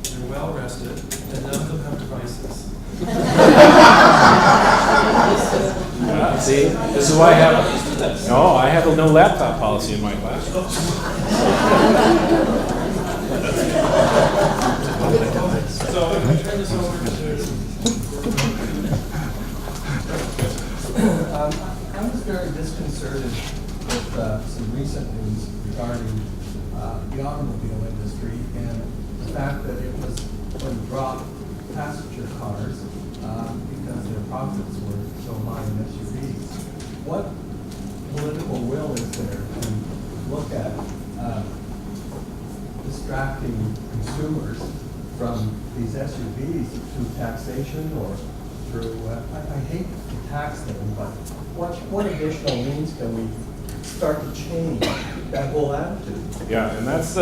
they're well rested, and none of them have devices. See, this is why I have a no laptop policy in my class. So I'm going to turn this over to. I was very disconcerted with some recent news regarding the automobile industry and the fact that it was going to drop passenger cars because their profits were so high in SUVs. What political will is there to look at distracting consumers from these SUVs through taxation or through, I hate to tax them, but what additional means can we start to change that whole attitude? Yeah, and that's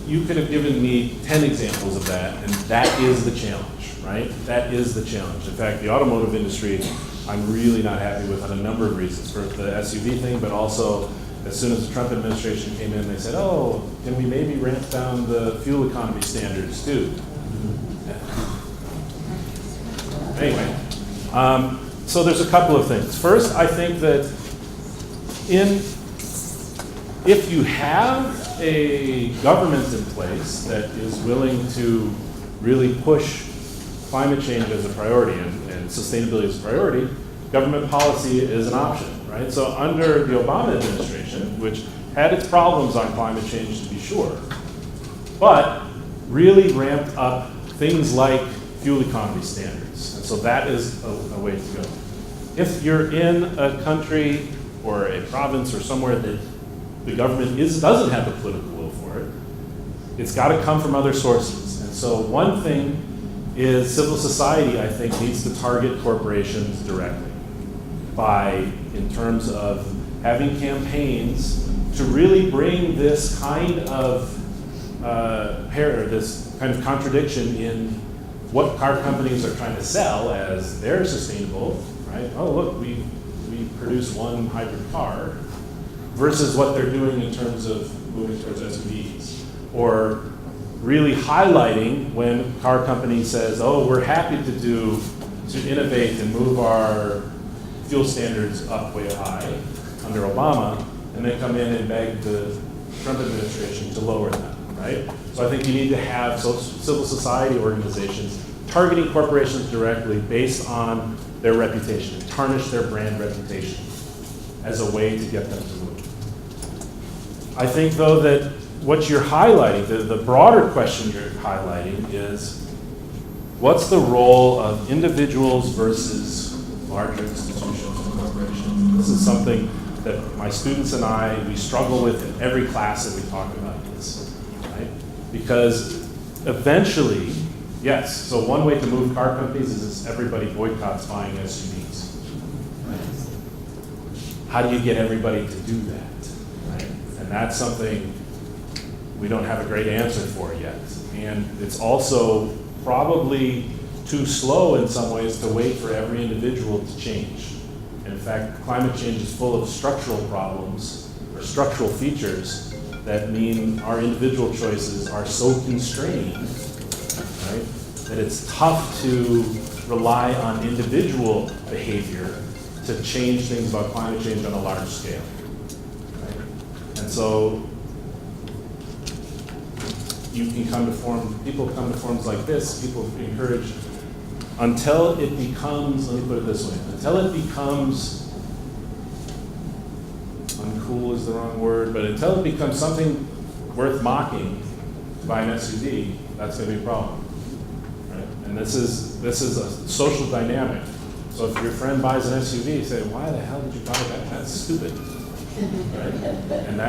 you could have given me 10 examples of that, and that is the challenge, right? That is the challenge. In fact, the automotive industry, I'm really not happy with on a number of reasons. For the SUV thing, but also as soon as the Trump administration came in, they said, oh, can we maybe ramp down the fuel economy standards too? Anyway, so there's a couple of things. First, I think that if you have a government in place that is willing to really push climate change as a priority and sustainability as a priority, government policy is an option, right? So under the Obama administration, which had its problems on climate change to be sure, but really ramped up things like fuel economy standards. And so that is a way to go. If you're in a country or a province or somewhere that the government doesn't have the political will for it, it's got to come from other sources. And so one thing is civil society, I think, needs to target corporations directly in terms of having campaigns to really bring this kind of this kind of contradiction in what car companies are trying to sell as they're sustainable, right? Oh, look, we produce one hybrid car, versus what they're doing in terms of moving towards SUVs, or really highlighting when car company says, oh, we're happy to innovate and move our fuel standards up way high under Obama, and then come in and beg the Trump administration to lower them, right? So I think you need to have civil society organizations targeting corporations directly based on their reputation, and tarnish their brand reputation as a way to get them to move. I think, though, that what you're highlighting, the broader question you're highlighting is, what's the role of individuals versus larger institutions and corporations? This is something that my students and we struggle with in every class that we talk about this, right? Because eventually, yes, so one way to move car companies is everybody boycotts buying SUVs. Right? How do you get everybody to do that? And that's something we don't have a great answer for yet. And it's also probably too slow in some ways to wait for every individual to change. In fact, climate change is full of structural problems or structural features that mean our individual choices are so constrained, right, that it's tough to rely on individual behavior to change things about climate change on a large scale. And so people come to forums like this, people encourage, until it becomes, let me put it this way, until it becomes, uncool is the wrong word, but until it becomes something worth mocking to buy an SUV, that's going to be a problem. Right? And this is a social dynamic. So if your friend buys an SUV, you say, why the hell did you buy that? That's stupid. Right? And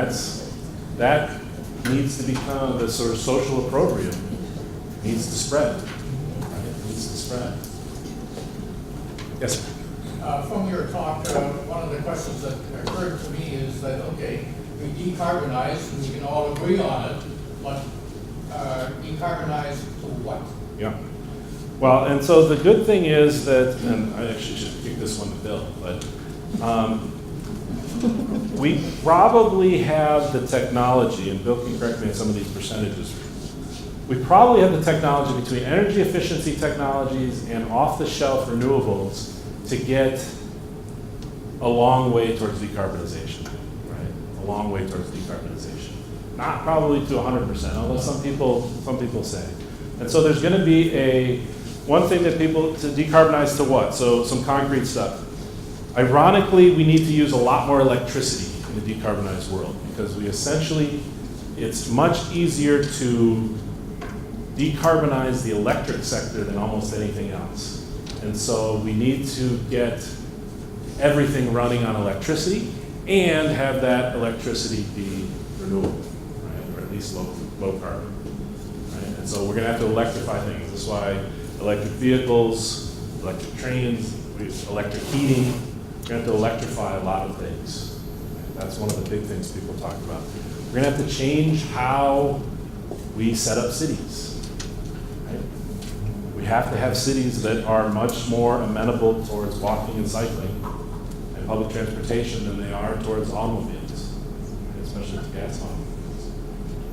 that needs to become the sort of social opprobrium. Needs to spread. Right? It needs to spread. Yes, sir. From your talk, one of the questions that occurred to me is that, okay, we decarbonize, and we can all agree on it, but decarbonize to what? Yeah. Well, and so the good thing is that, and I actually should kick kick this one to Bill, but we probably have the technology, and Bill can correct me on some of these percentages. We probably have the technology between energy efficiency technologies and off-the-shelf renewables to get a long way towards decarbonization, right? A long way towards decarbonization. Not probably to 100%, although some people say. And so there's going to be one thing that people, to decarbonize to what? So some concrete stuff. Ironically, we need to use a lot more electricity in the decarbonized world because it's much easier to decarbonize the electric sector than almost anything else. And so we need to get everything running on electricity and have that electricity be renewable, right? Or at least low carbon. Right? And so we're going to have to electrify things. That's why electric vehicles, electric trains, electric heating, we're going to have to electrify a lot of things. Right? That's one of the big things people talk about. We're going to have to change how we set up cities. Right? We have to have cities that are much more amenable towards walking and cycling and public transportation than they are towards automobiles, right? Especially with gas automobiles.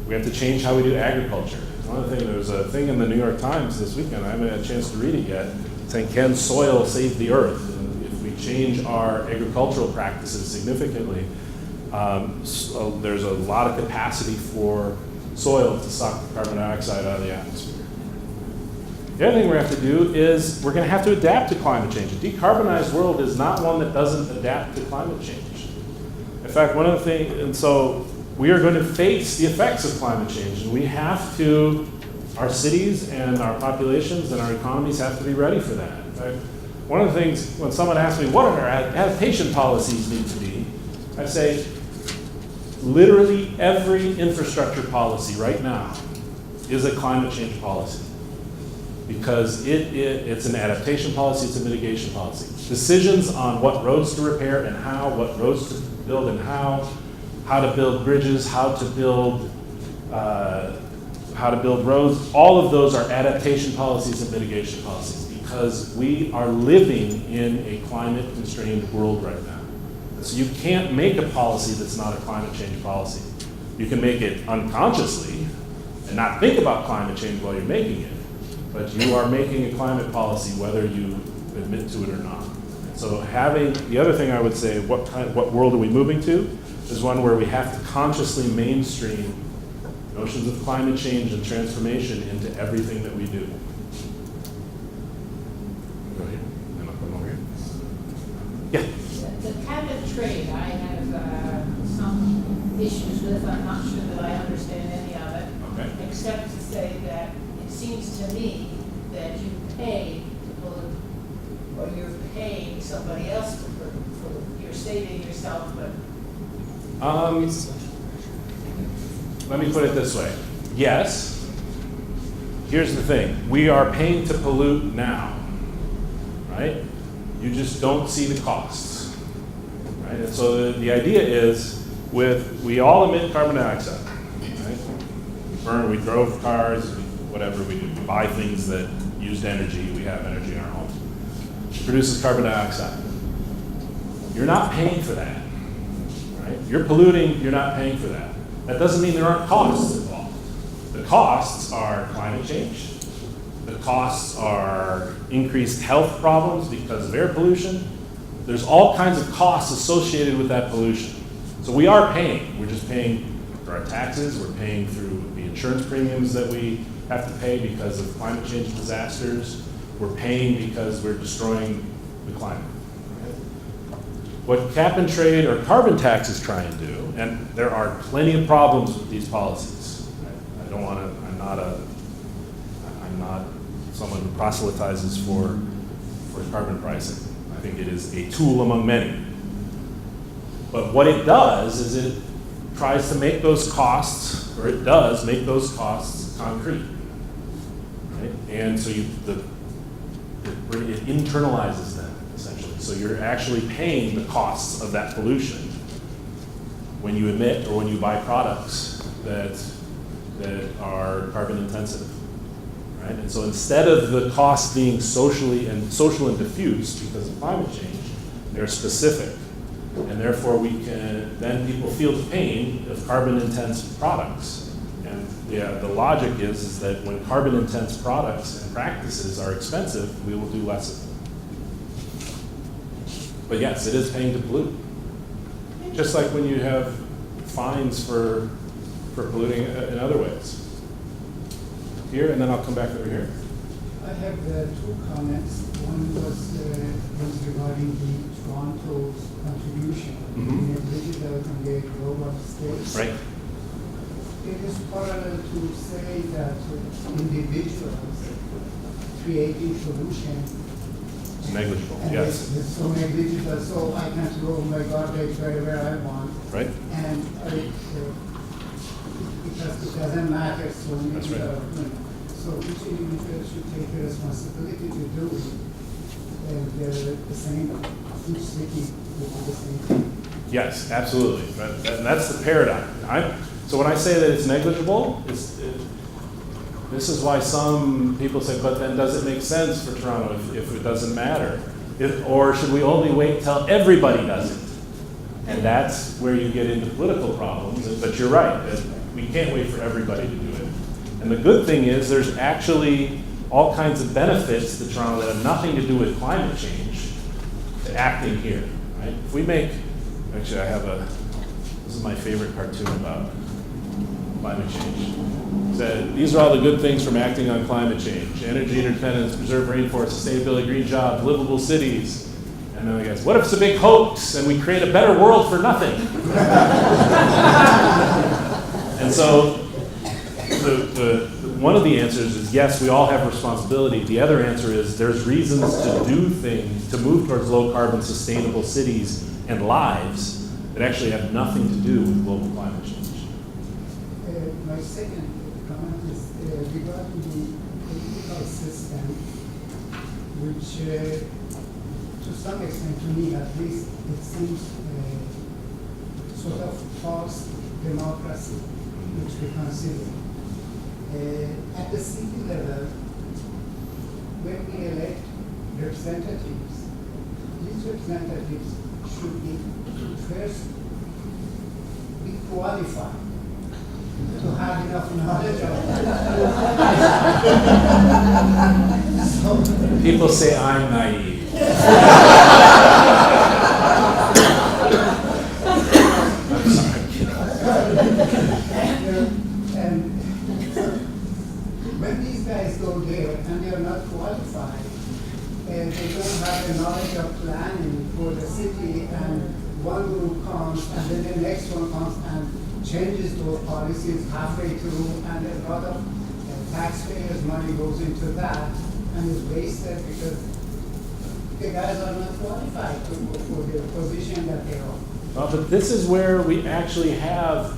We have to change how we do agriculture. There was a thing in the New York Times this weekend, I haven't had a chance to read it yet, saying, can soil save the earth? And if we change our agricultural practices significantly, so there's a lot of capacity for soil to suck carbon dioxide out of the atmosphere. The other thing we have to do is we're going to have to adapt to climate change. A decarbonized world is not one that doesn't adapt to climate change. In fact, one of the things, and so we are going to face the effects of climate change, and we have to, our cities and our populations and our economies have to be ready for that. Right? One of the things, when someone asks me, what are our adaptation policies need to be? I say, literally every infrastructure policy right now is a climate change policy. Because it's an adaptation policy, it's a mitigation policy. Decisions on what roads to repair and how, what roads to build and how to build bridges, how to build roads, all of those are adaptation policies and mitigation policies because we are living in a climate-constrained world right now. So you can't make a policy that's not a climate change policy. You can make it unconsciously and not think about climate change while you're making it, but you are making a climate policy whether you admit to it or not. So the other thing I would say, what world are we moving to, is one where we have to consciously mainstream notions of climate change and transformation into everything that we do. Go ahead, and I'll come over here. Yeah. The cap and trade, I have some issues with. I'm not sure that I understand any of it, Okay. except to say that it seems to me that you pay to pollute, or you're paying somebody else to pollute. You're saving yourself, but Let me put it this way. Yes. Here's the thing. We are paying to pollute now, right? You just don't see the costs, right? And so the idea is we all emit carbon dioxide, right? We drove cars, whatever we do. We buy things that used energy. We have energy in our homes. It produces carbon dioxide. You're not paying for that. Right? You're polluting, you're not paying for that. That doesn't mean there aren't costs involved. The costs are climate change. The costs are increased health problems because of air pollution. There's all kinds of costs associated with that pollution. So we are paying. We're just paying for our taxes. We're paying through the insurance premiums that we have to pay because of climate change disasters. We're paying because we're destroying the climate. What cap and trade or carbon taxes try and do, and there are plenty of problems with these policies. Right? I'm not someone who proselytizes for carbon pricing. I think it is a tool among many. But what it does is it tries to make those costs, or it does make those costs concrete. Right? And so it internalizes them. So you're actually paying the costs of that pollution when you emit or when you buy products that are carbon intensive, right? right? And so instead of the costs being social and diffuse because of climate change, they're specific. And therefore then people feel the pain of carbon-intense products. And the logic is that when carbon-intense products and practices are expensive, we will do less of them. But yes, it is paying to pollute. Just like when you have fines for polluting in other ways. Here, and then I'll come back over here. I have two comments. One was regarding the Toronto's contribution in the digital and the global stage. Right. It is parallel to say that individuals creating solution It's negligible, and yes. it's so negligible, so I can throw my garbage wherever I want. Right? And because it doesn't matter so many That's right. So each individual should take the responsibility to do it. And the same, each city will do the same thing. Yes, absolutely. And that's the paradigm. So when I say that it's negligible, this is why some people say, but then does it make sense for Toronto if it doesn't matter? Or should we only wait till everybody does it? And that's where you get into political problems. But you're right, that we can't wait for everybody to do it. And the good thing is there's actually all kinds of benefits to Toronto that have nothing to do with climate change to acting here. Right? If we make, actually this is my favorite cartoon about climate change. These are all the good things from acting on climate change: energy interdependence, preserve rainforests, sustainability, green jobs, livable cities. And then I guess, what if it's a big hoax and we create a better world for nothing? And so one of the answers is yes, we all have responsibility. The other answer is there's reasons to do things, to move towards low carbon, sustainable cities and lives that actually have nothing to do with global climate change. My second comment is regarding the political system, which to some extent, to me at least, it seems sort of false democracy, which we consider. At the city level, when we elect representatives, these representatives should be first be qualified to have enough knowledge of that. People say I'm naive. And when these guys go there and they are not qualified, and they don't have the knowledge of planning for the city, and one group comes and then the next one comes and changes those policies halfway through, and a lot of taxpayers' money goes into that and is wasted because the guys are not qualified for the position that they are. Well, but this is where we actually have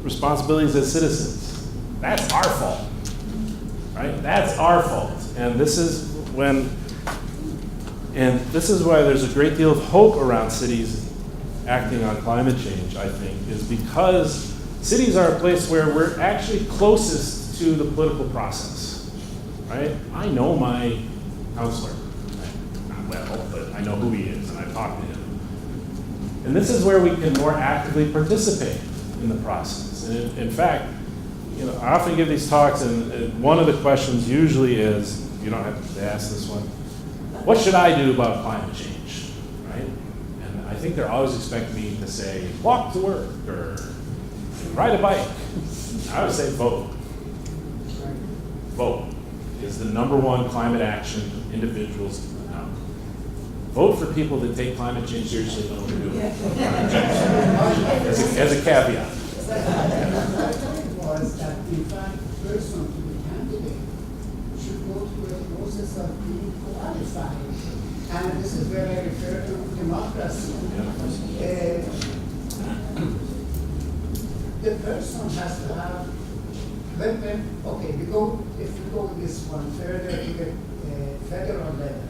responsibilities as citizens. That's our fault, right? That's our fault. And this is why there's a great deal of hope around cities acting on climate change, I think, is because cities are a place where we're actually closest to the political process, right? I know my counselor, not well, but I know who he is, and I talk to him. And this is where we can more actively participate in the process. And in fact, I often give these talks, and one of the questions usually is, you don't have to ask this one, what should I do about climate change, right? And I think they're always expecting me to say, walk to work, or ride a bike. I would say vote. Vote is the #1 climate action individuals now. Vote for people that take climate change seriously and know what they're doing. As a caveat. Was that in fact the person to be candidate should go through a process of being qualified. And this is where I refer to democracy. The person has to have, okay, if we go this one further to the federal level,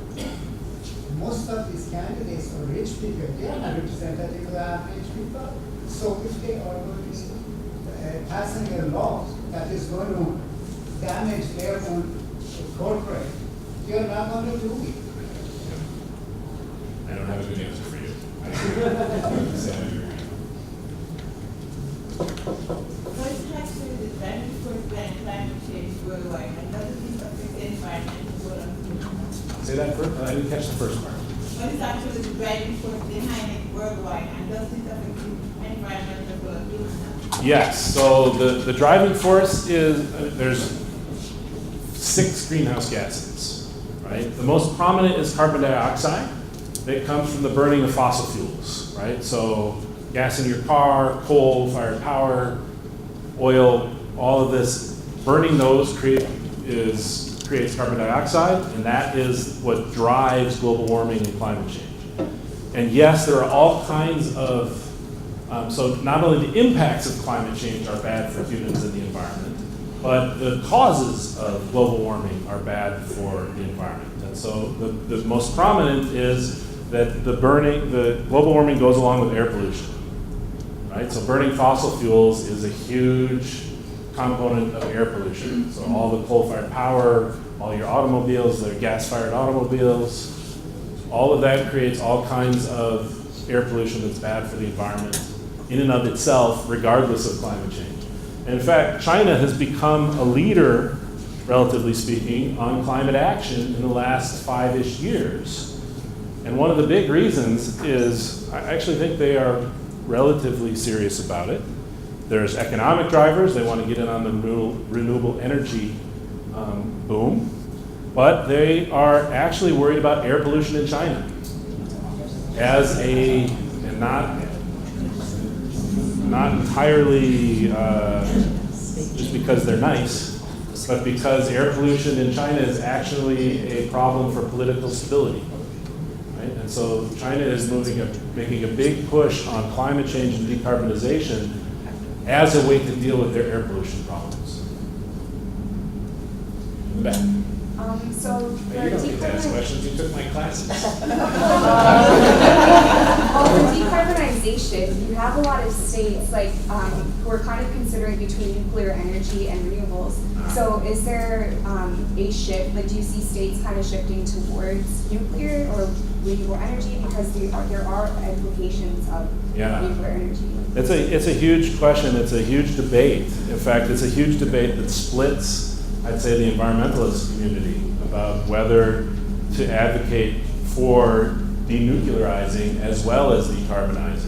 most of these candidates are rich people. They are not representative of the average people. So if they are going to be passing a law that is going to damage their own portrait, you're not going to do it. I don't have a good answer for you. What is actually the driving force behind climate change worldwide, and does this affect the environment as well as? Say that first. I didn't catch the first part. What is actually the driving force behind it worldwide, and does this affect the environment as well as humans? Yes. So the driving force is there's 6 greenhouse gases, right? The most prominent is carbon dioxide. That comes from the burning of fossil fuels, right? So gas in your car, coal-fired power, oil, all of this, burning those creates carbon dioxide, and that is what drives global warming and climate change. And yes, there are all kinds of, so not only the impacts of climate change are bad for humans and the environment, but the causes of global warming are bad for the environment. And so the most prominent is that the global warming goes along with air pollution, right? So burning fossil fuels is a huge component of air pollution. So all the coal-fired power, all your automobiles, the gas-fired automobiles, all of that creates all kinds of air pollution that's bad for the environment in and of itself, regardless of climate change. And in fact, China has become a leader, relatively speaking, on climate action in the last 5-ish years. And one of the big reasons is, I actually think they are relatively serious about it. There's economic drivers, they want to get in on the renewable energy boom, but they are actually worried about air pollution in China as and not entirely just because they're nice, but because air pollution in China is actually a problem for political stability. And so China is making a big push on climate change and decarbonization as a way to deal with their air pollution problems. In the back. So for You don't get to ask questions, you took my classes. for decarbonization, you have a lot of states like who are kind of considering between nuclear energy and renewables. So is there a shift? Like, do you see states kind of shifting towards nuclear or renewable energy because there are implications of nuclear energy? It's a huge question. It's a huge debate. In fact, it's a huge debate that splits, I'd say, the environmentalist community about whether to advocate for denuclearizing as well as decarbonizing.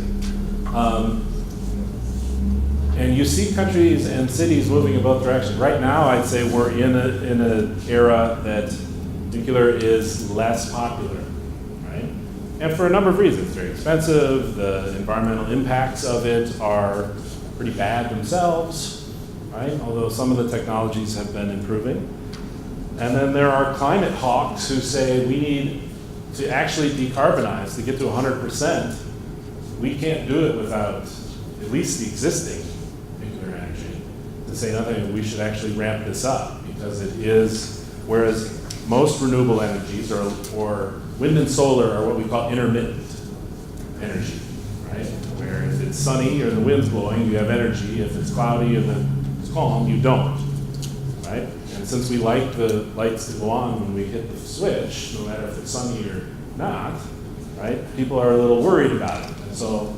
And you see countries and cities moving in both directions. Right now, I'd say we're in an era that nuclear is less popular, right? And for a number of reasons. It's very expensive, the environmental impacts of it are pretty bad themselves, right? Although some of the technologies have been improving. And then there are climate hawks who say we need to actually decarbonize to get to 100%. We can't do it without at least the existing nuclear energy. To say nothing, we should actually ramp this up because it is, whereas most renewable energies or wind and solar are what we call intermittent energy, right? Where if it's sunny or the wind's blowing, you have energy. If it's cloudy or it's calm, you don't, right? And since we like the lights to go on when we hit the switch, no matter if it's sunny or not, right? People are a little worried about it. And so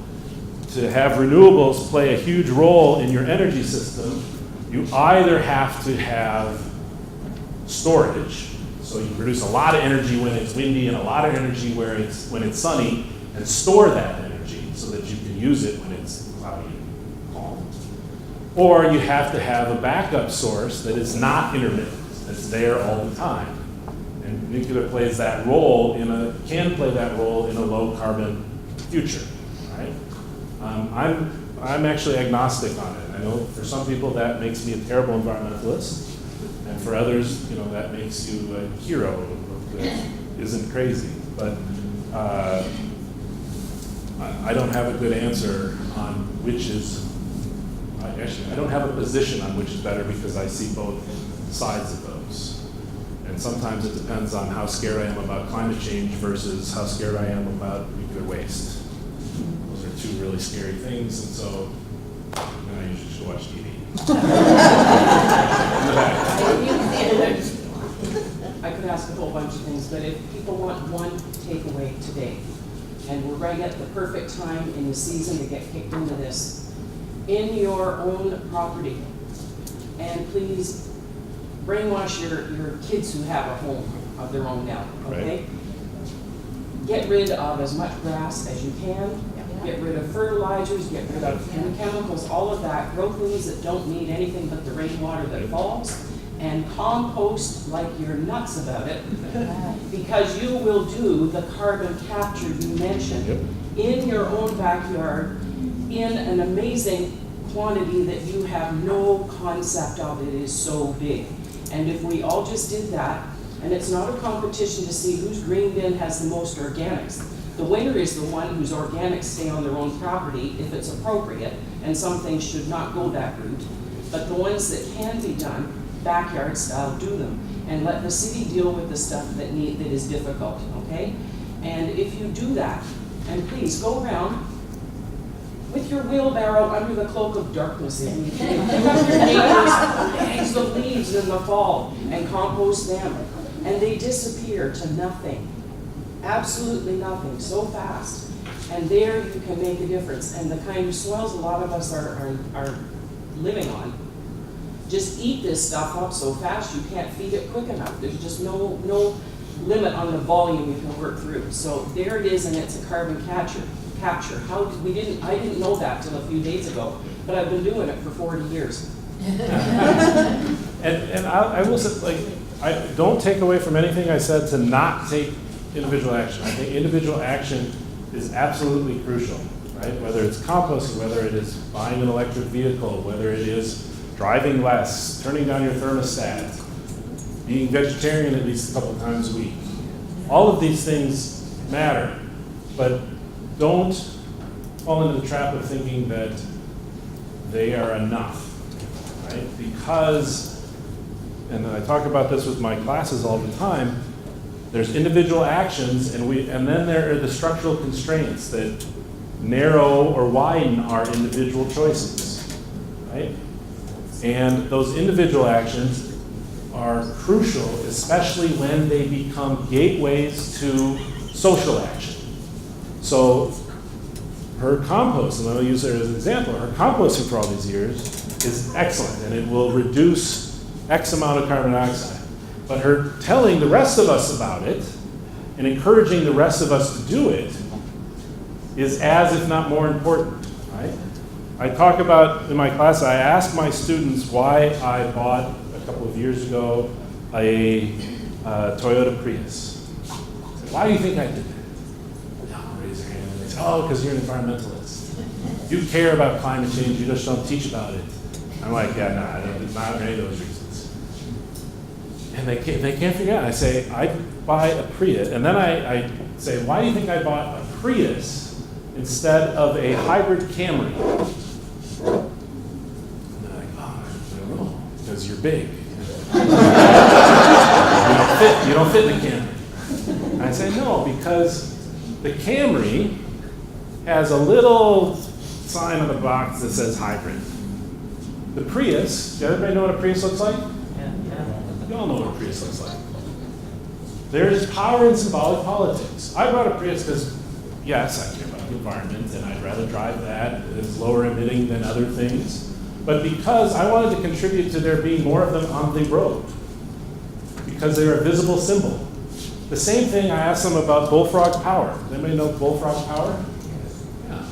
to have renewables play a huge role in your energy system, you either have to have storage, so you produce a lot of energy when it's windy and a lot of energy when it's sunny, and store that energy so that you can use it when it's cloudy and calm. Or you have to have a backup source that is not intermittent, that's there all the time. And nuclear plays that role can play that role in a low carbon future, right? I'm actually agnostic on it. I know for some people that makes me a terrible environmentalist, and for others, that makes you a hero that isn't crazy. But I don't have a good answer on which is. I don't have a position on which is better because I see both sides of those. And sometimes it depends on how scared I am about climate change versus how scared I am about nuclear waste. Those are two really scary things, and so I usually should watch TV. I could ask a whole bunch of things, but if people want one takeaway today, and we're right at the perfect time in the season to get kicked into this, in your own property, and please brainwash your kids who have a home of their own now, okay? Right. Get rid of as much grass as you can, get rid of fertilizers, get rid of chemicals, all of that, grow things that don't need anything but the rainwater that falls, and compost like you're nuts about it, because you will do the carbon capture you mentioned in your own backyard in an amazing quantity that you have no concept of. It is so big. And if we all just did that, and it's not a competition to see whose green bin has the most organics. The winner is the one whose organics stay on their own property if it's appropriate, and some things should not go that route. But the ones that can be done, backyard style, do them. And let the city deal with the stuff that is difficult, okay? And if you do that, and please go around with your wheelbarrow under the cloak of darkness, if you can. Pick up your neighbor's bags of leaves in the fall and compost them. And they disappear to nothing. Absolutely nothing, so fast. And there you can make a difference. And the kind of soils a lot of us are living on, just eat this stuff up so fast you can't feed it quick enough. There's just no limit on the volume you can work through. So there it is, and it's a carbon capture. I didn't know that till a few days ago, but I've been doing it for 40 years. And I will say, like, I don't take away from anything I said to not take individual action. I think individual action is absolutely crucial, right? Whether it's composting, whether it is buying an electric vehicle, whether it is driving less, turning down your thermostat, being vegetarian at least a couple times a week. All of these things matter, but don't fall into the trap of thinking that they are enough, right? Because, and I talk about this with my classes all the time, there's individual actions, and then there are the structural constraints that narrow or widen our individual choices, right? And those individual actions are crucial, especially when they become gateways to social action. So her compost, and I'll use her as an example, her composting for all these years is excellent, and it will reduce X amount of carbon dioxide. But her telling the rest of us about it and encouraging the rest of us to do it is as, if not more important, right? I talk about, in my class, I ask my students why I bought, a couple of years ago, a Toyota Prius. I said, why do you think I did that? They'll raise their hand and they say, oh, because you're an environmentalist. You care about climate change, you just don't teach about it. I'm like, yeah, no, not any of those reasons. And they can't figure out. I say, I buy a Prius, and then I say, why do you think I bought a Prius instead of a hybrid Camry? And they're like, oh, I don't know, because you're big. you don't fit in the Camry. And I say, no, because the Camry has a little sign on the box that says hybrid. The Prius, does everybody know what a Prius looks like? You all know what a Prius looks like. There's power in symbolic politics. I brought a Prius because, yes, I care about the environment, and I'd rather drive that. It is lower emitting than other things. But because I wanted to contribute to there being more of them on the road, because they're a visible symbol. The same thing I asked them about bullfrog power. Does anybody know bullfrog power? Yeah.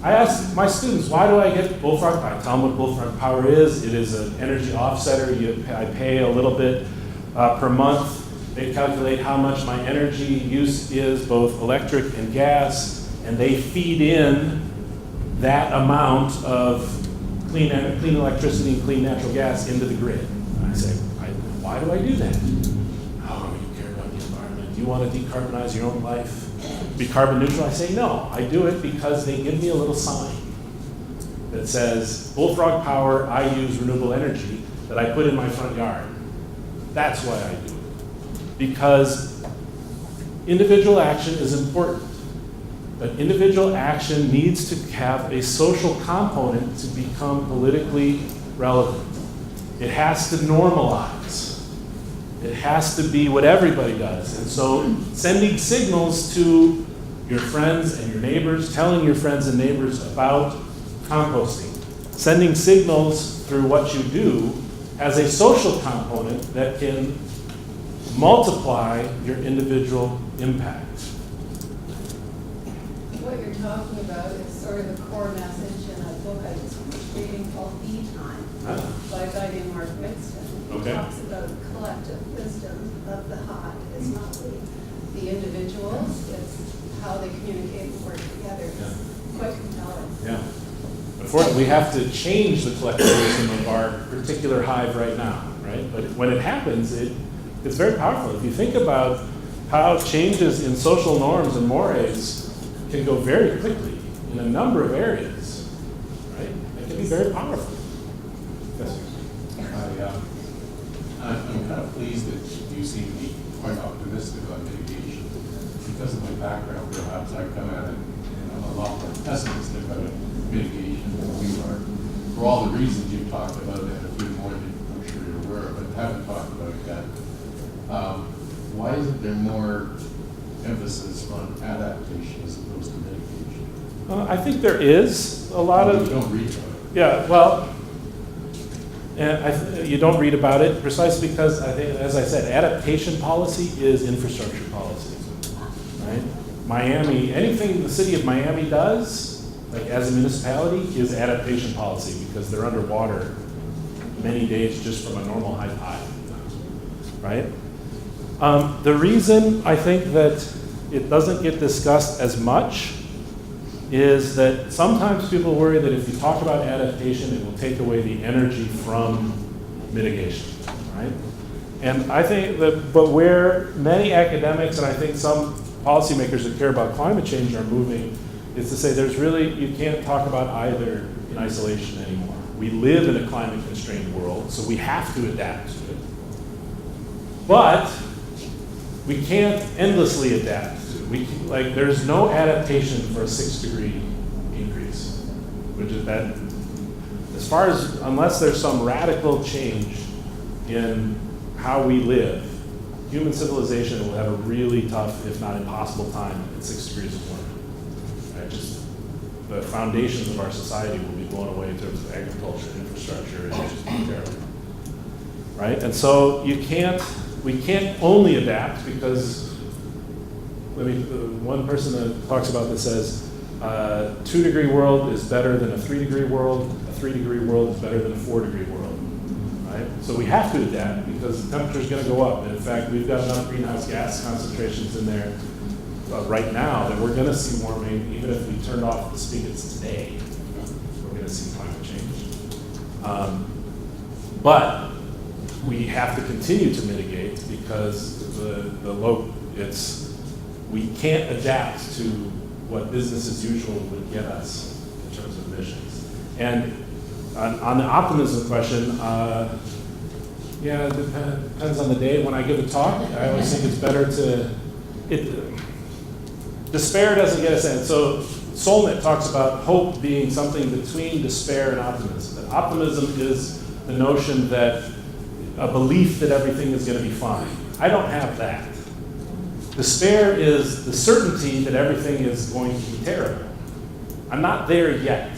I asked my students, why do I get bullfrog power? I tell them what bullfrog power is. It is an energy offsetter. I pay a little bit per month. They calculate how much my energy use is, both electric and gas, and they feed in that amount of clean electricity and clean natural gas into the grid. And I say, why do I do that? Oh, you care about the environment. You want to decarbonize your own life? Be carbon neutral? I say, no. I do it because they give me a little sign that says, bullfrog power, I use renewable energy that I put in my front yard. That's why I do it. Because individual action is important. But individual action needs to have a social component to become politically relevant. It has to normalize. It has to be what everybody does. And so sending signals to your friends and your neighbors, telling your friends and neighbors about composting, sending signals through what you do has a social component that can multiply your individual impact. What you're talking about is sort of the core message in a book I just finished reading called Be Time by a guy named Mark Winston. Okay. He talks about collective wisdom of the hive. It's not the individuals, it's how they communicate and work together. It's quite compelling. Yeah. Unfortunately, we have to change the collective wisdom of our particular hive right now, right? But when it happens, it's very powerful. If you think about how changes in social norms and mores can go very quickly in a number of areas, right? It can be very powerful. Yes, sir. I'm kind of pleased that you seem to be quite optimistic on mitigation. Because of my background, perhaps I come at it and I'm a lot more pessimistic about mitigation than you are. For all the reasons you've talked about and a few more that I'm sure you're aware of, but haven't talked about yet. Why isn't there more emphasis on adaptation as opposed to mitigation? I think there is a lot of... You don't read about it. Yeah, well, and you don't read about it precisely because I think, as I said, adaptation policy is infrastructure policy, right? Miami, anything the city of Miami does, like as a municipality, is adaptation policy because they're underwater many days just from a normal high tide, right? The reason I think that it doesn't get discussed as much is that sometimes people worry that if you talk about adaptation, it will take away the energy from mitigation, right? And I think that, but where many academics and I think some policymakers that care about climate change are moving is to say there's really, you can't talk about either in isolation anymore. We live in a climate constrained world, so we have to adapt to it. But we can't endlessly adapt. There's no adaptation for a 6-degree increase, which is that, as far as, unless there's some radical change in how we live, human civilization will have a really tough, if not impossible time at 6 degrees of warming. Right? Just the foundations of our society will be blown away in terms of agriculture, infrastructure, and it's just terrible. Right? And so we can't only adapt because, one person that talks about this says, a 2-degree world is better than a 3-degree world, a 3-degree world is better than a 4-degree world, right? So we have to adapt because the temperature is going to go up. And in fact, we've got enough greenhouse gas concentrations in there right now that we're going to see warming, even if we turned off the spigots today, we're going to see climate change. But we have to continue to mitigate because we can't adapt to what business as usual would get us in terms of emissions. And on the optimism question, it depends on the day. When I give a talk, I always think it's better despair doesn't get us in. So Solnit talks about hope being something between despair and optimism. That optimism is the notion that a belief that everything is going to be fine. I don't have that. Despair is the certainty that everything is going to be terrible. I'm not there yet.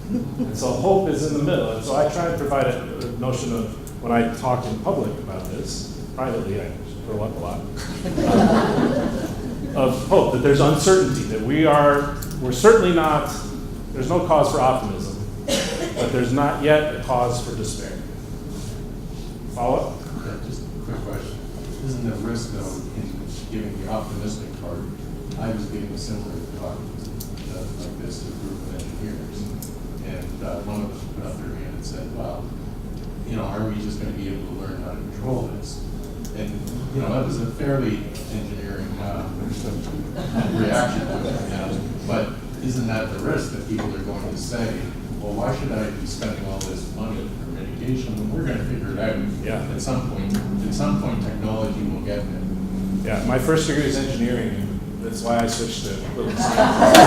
And so hope is in the middle. And so I try to provide a notion of, when I talk in public about this, privately I throw up a lot, of hope, that there's uncertainty, that we're certainly not, there's no cause for optimism, but there's not yet a cause for despair. Follow up? Yeah, just a quick question. Isn't there risk, though, in giving the optimistic part? I was giving a similar talk like this to a group of engineers, and one of them put up their hand and said, well, are we just going to be able to learn how to control this? And, that was a fairly engineering reaction to it. But isn't that the risk that people are going to say, well, why should I be spending all this money for mitigation when we're going to figure it out at some point? At some point, technology will get there. Yeah, my first degree is engineering, and that's why I switched to political science.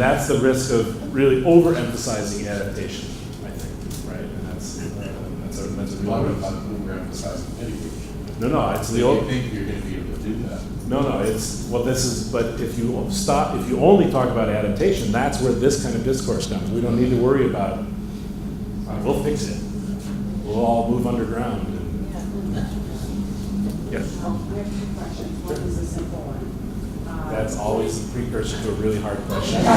that's the risk of really overemphasizing adaptation, I think, right? And that's a Why real would risk. overemphasize mitigation? No, it's the You old. think you're gonna be able to do that? No, it's, well, this is, but if you only talk about adaptation, that's where this kind of discourse comes. We don't need to worry about, we'll fix it. We'll all move underground. Yes, I have two questions. One is a simple one. that's always the precursor to a really hard question. When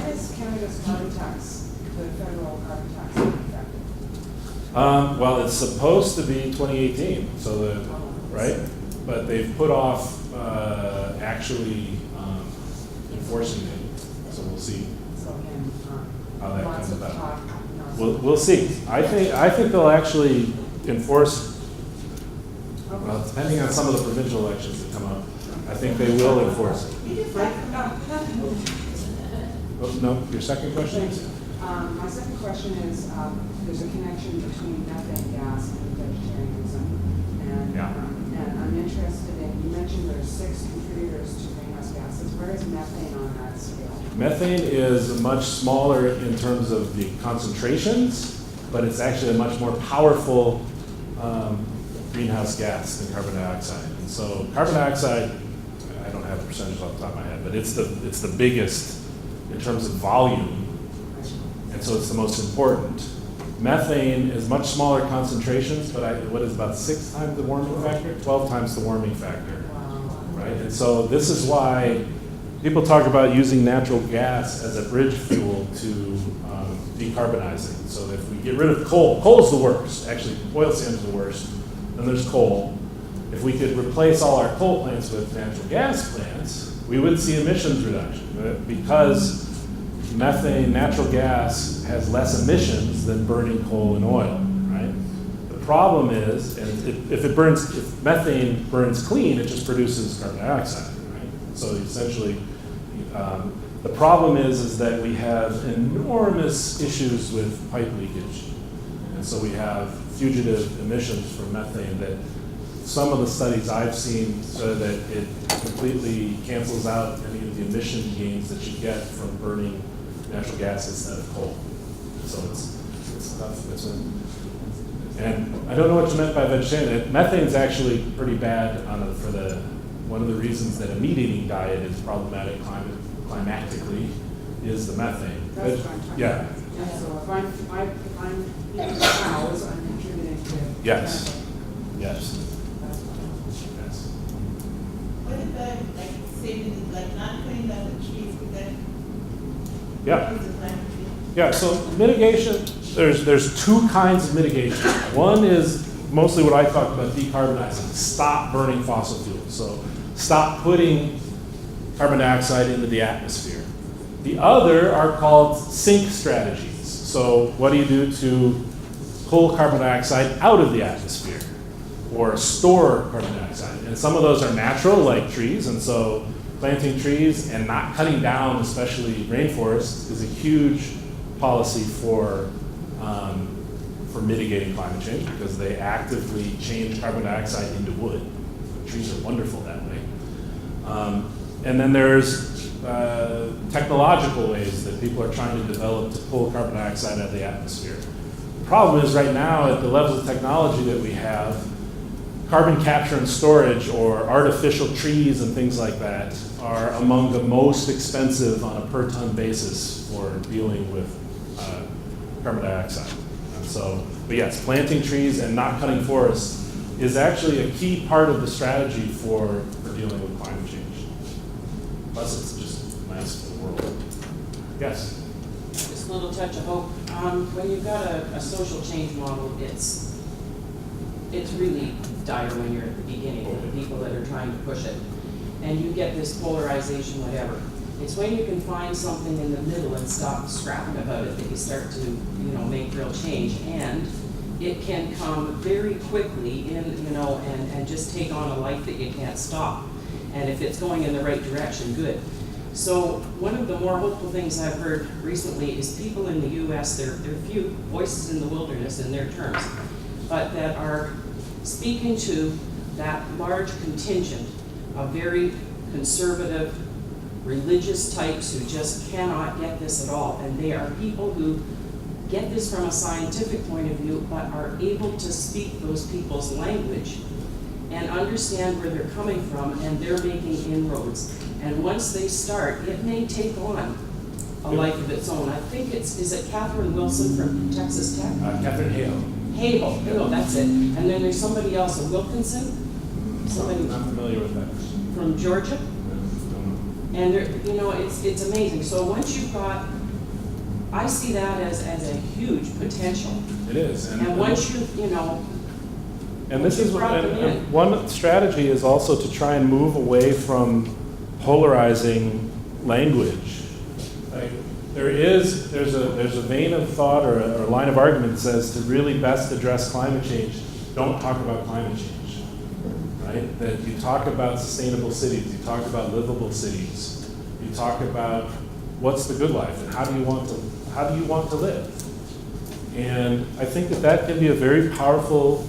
is Canada's carbon tax, the federal carbon tax, effective? Well, it's supposed to be 2018, so right? But they've put off actually enforcing it, so we'll see So again, how that lots comes of about. talk. No, We'll see. I think they'll actually enforce, well, depending on some of the provincial elections that come up, I think they will enforce it. Oh, no, your second question? My second question is, there's a connection between methane gas and vegetarianism. And, Yeah. and I'm interested in, you mentioned there's 6 contributors to greenhouse gases. Where is methane on that scale? Methane is much smaller in terms of the concentrations, but it's actually a much more powerful greenhouse gas than carbon dioxide. And so carbon dioxide, I don't have the percentage off the top of my head, but it's the biggest in terms of volume, and so it's the most important. Methane is much smaller concentrations, but what is about 6 times the warming factor? 12 times the warming factor, right? And so this is why people talk about using natural gas as a bridge fuel to decarbonizing. So if we get rid of coal's the worst. Actually, oil sand is the worst. Then there's coal. If we could replace all our coal plants with natural gas plants, we would see emissions reduction. But because natural gas has less emissions than burning coal and oil, right? The problem is, and if methane burns clean, it just produces carbon dioxide, right? So essentially, the problem is that we have enormous issues with pipe leakage. And so we have fugitive emissions from methane that some of the studies I've seen so that it completely cancels out any of the emission gains that you get from burning natural gas instead of coal. So it's tough. And I don't know what you meant by vegetarian. Methane is actually pretty bad one of the reasons that a meat-eating diet is problematic climatically is the methane. That's what I'm talking Yeah. about. Yeah, so if I'm eating cows, I'm contributing to. Yes. methane. Yes. That's what Yes. What about, like, saving, like, not cutting down the trees, but then. Yeah. Use the plant tree? Yeah, so mitigation, there's 2 kinds of mitigation. One is mostly what I talked about, decarbonizing. Stop burning fossil fuels. So stop putting carbon dioxide into the atmosphere. The other are called sink strategies. So what do you do to pull carbon dioxide out of the atmosphere or store carbon dioxide? And some of those are natural, like trees, and so planting trees and not cutting down, especially rainforests, is a huge policy for mitigating climate change because they actively change carbon dioxide into wood. Trees are wonderful that way. And then there's technological ways that people are trying to develop to pull carbon dioxide out of the atmosphere. The problem is right now at the levels of technology that we have, carbon capture and storage or artificial trees and things like that are among the most expensive on a per ton basis for dealing with carbon dioxide. And so, but yes, planting trees and not cutting forests is actually a key part of the strategy for dealing with climate change. Plus it's just nice for the world. Yes? Just a little touch of hope. When you've got a social change model, it's really dire when you're at the beginning with the people that are trying to push it. And you get this polarization, whatever. It's when you can find something in the middle and stop scrapping about it that you start to, make real change. And it can come very quickly and just take on a life that you can't stop. And if it's going in the right direction, good. So one of the more hopeful things I've heard recently is people in the US, there are few voices in the wilderness in their terms, but that are speaking to that large contingent of very conservative, religious types who just cannot get this at all. And they are people who get this from a scientific point of view, but are able to speak those people's language and understand where they're coming from, and they're making inroads. And once they start, it may take on a life of its own. I think is it Catherine Wilson from Texas Tech? Catherine Hale. Hale, that's it. And then there's somebody else, a Wilkinson? Somebody I'm familiar with that. from Georgia? And there, it's amazing. So once you've got, I see that as a huge potential. It is. And once and this is brought them in. one strategy is also to try and move away from polarizing language. Like there's a vein of thought or a line of argument that says to really best address climate change, don't talk about climate change, right? That you talk about sustainable cities, you talk about livable cities, you talk about what's the good life and how do you want to live. And I think that can be a very powerful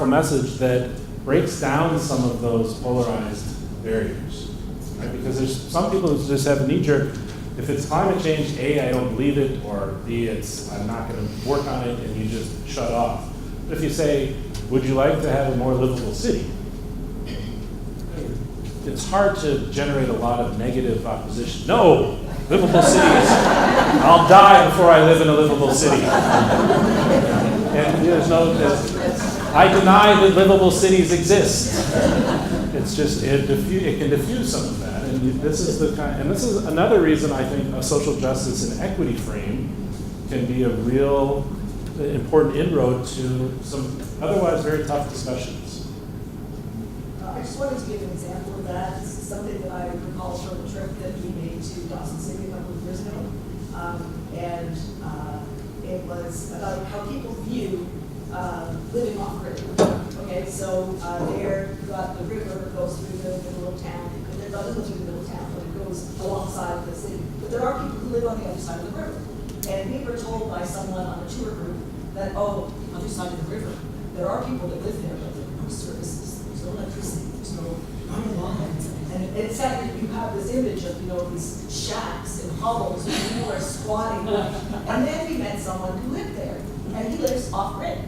message that breaks down some of those polarized barriers, right? Because there's some people who just have a knee-jerk, if it's climate change, A, I don't believe it, or B, I'm not going to work on it, and you just shut off. But if you say, would you like to have a more livable city? It's hard to generate a lot of negative opposition. No, livable cities. I'll die before I live in a livable city. And I deny that livable cities exist. It's just it can diffuse some of that. And this is another reason I think a social justice and equity frame can be a real important inroad to some otherwise very tough discussions. I just wanted to give an example of that. This is something that I recall from a trip that we made to Dawson City a couple of years ago. It was about how people view living off grid. Okay, so there you've got the river goes through the middle of town. It doesn't go through the middle of town, but it goes alongside the city. But there are people who live on the other side of the river. And we were told by someone on the tour group that, on the other side of the river, there are people that live there, but there are no services, there's no electricity, there's no running lines. And it's sad that you have this image of, these shacks and hovels where people are squatting. And then we met someone who lived there, and he lives off-grid.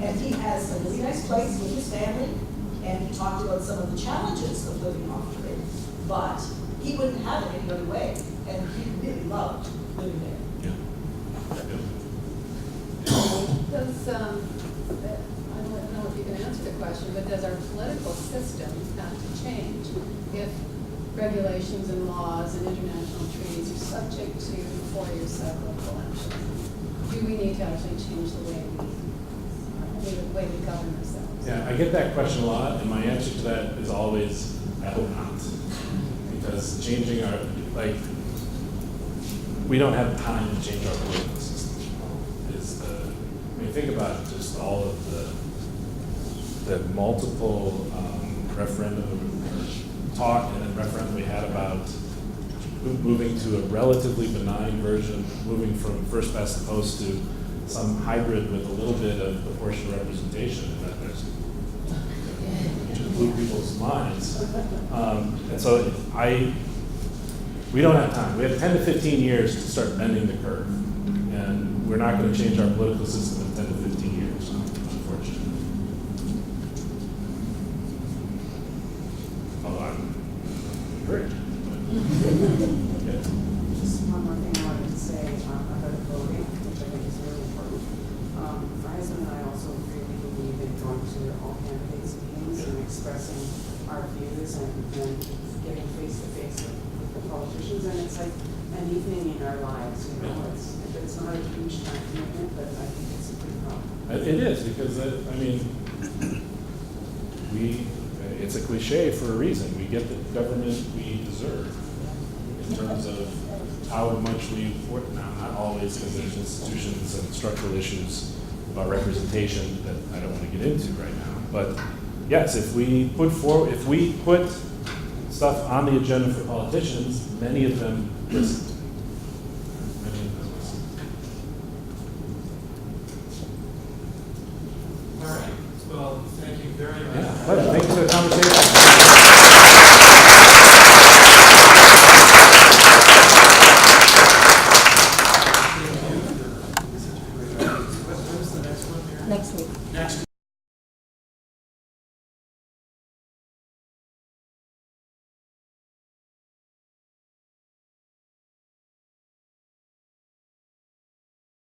And he has a really nice place with his family, and he talked about some of the challenges of living off-grid. But he wouldn't have it any other way, and he really loved living there. Does, I don't know if you can answer the question, but does our political system have to change if regulations and laws and international treaties are subject to 4-year cycle of elections? Do we need to actually change the way we govern ourselves? Yeah, I get that question a lot, and my answer to that is always, I hope not. Because changing we don't have time to change our political system. Think about just all of the multiple referendum talk and then referendum we had about moving to a relatively benign version, moving from first past the post to some hybrid with a little bit of proportional representation, and that there's just blew people's minds. And so we don't have time. We have 10 to 15 years to start bending the curve. And we're not going to change our political system in 10 to 15 years, unfortunately. Although I'm encouraged. Yeah. Just one more thing I wanted to say about voting, which I think is really important. My husband and I also really believe in going to all candidates' meetings and expressing our views and getting face to face with the politicians. And it's like an evening in our lives, It's not a huge time commitment, but I think it's a pretty problem. It is, because, it's a cliche for a reason. We get the government we deserve in terms of how much we work now. Not always, because there's institutions and structural issues about representation that I don't want to get into right now. But yes, if we put stuff on the agenda for politicians, many of them listen.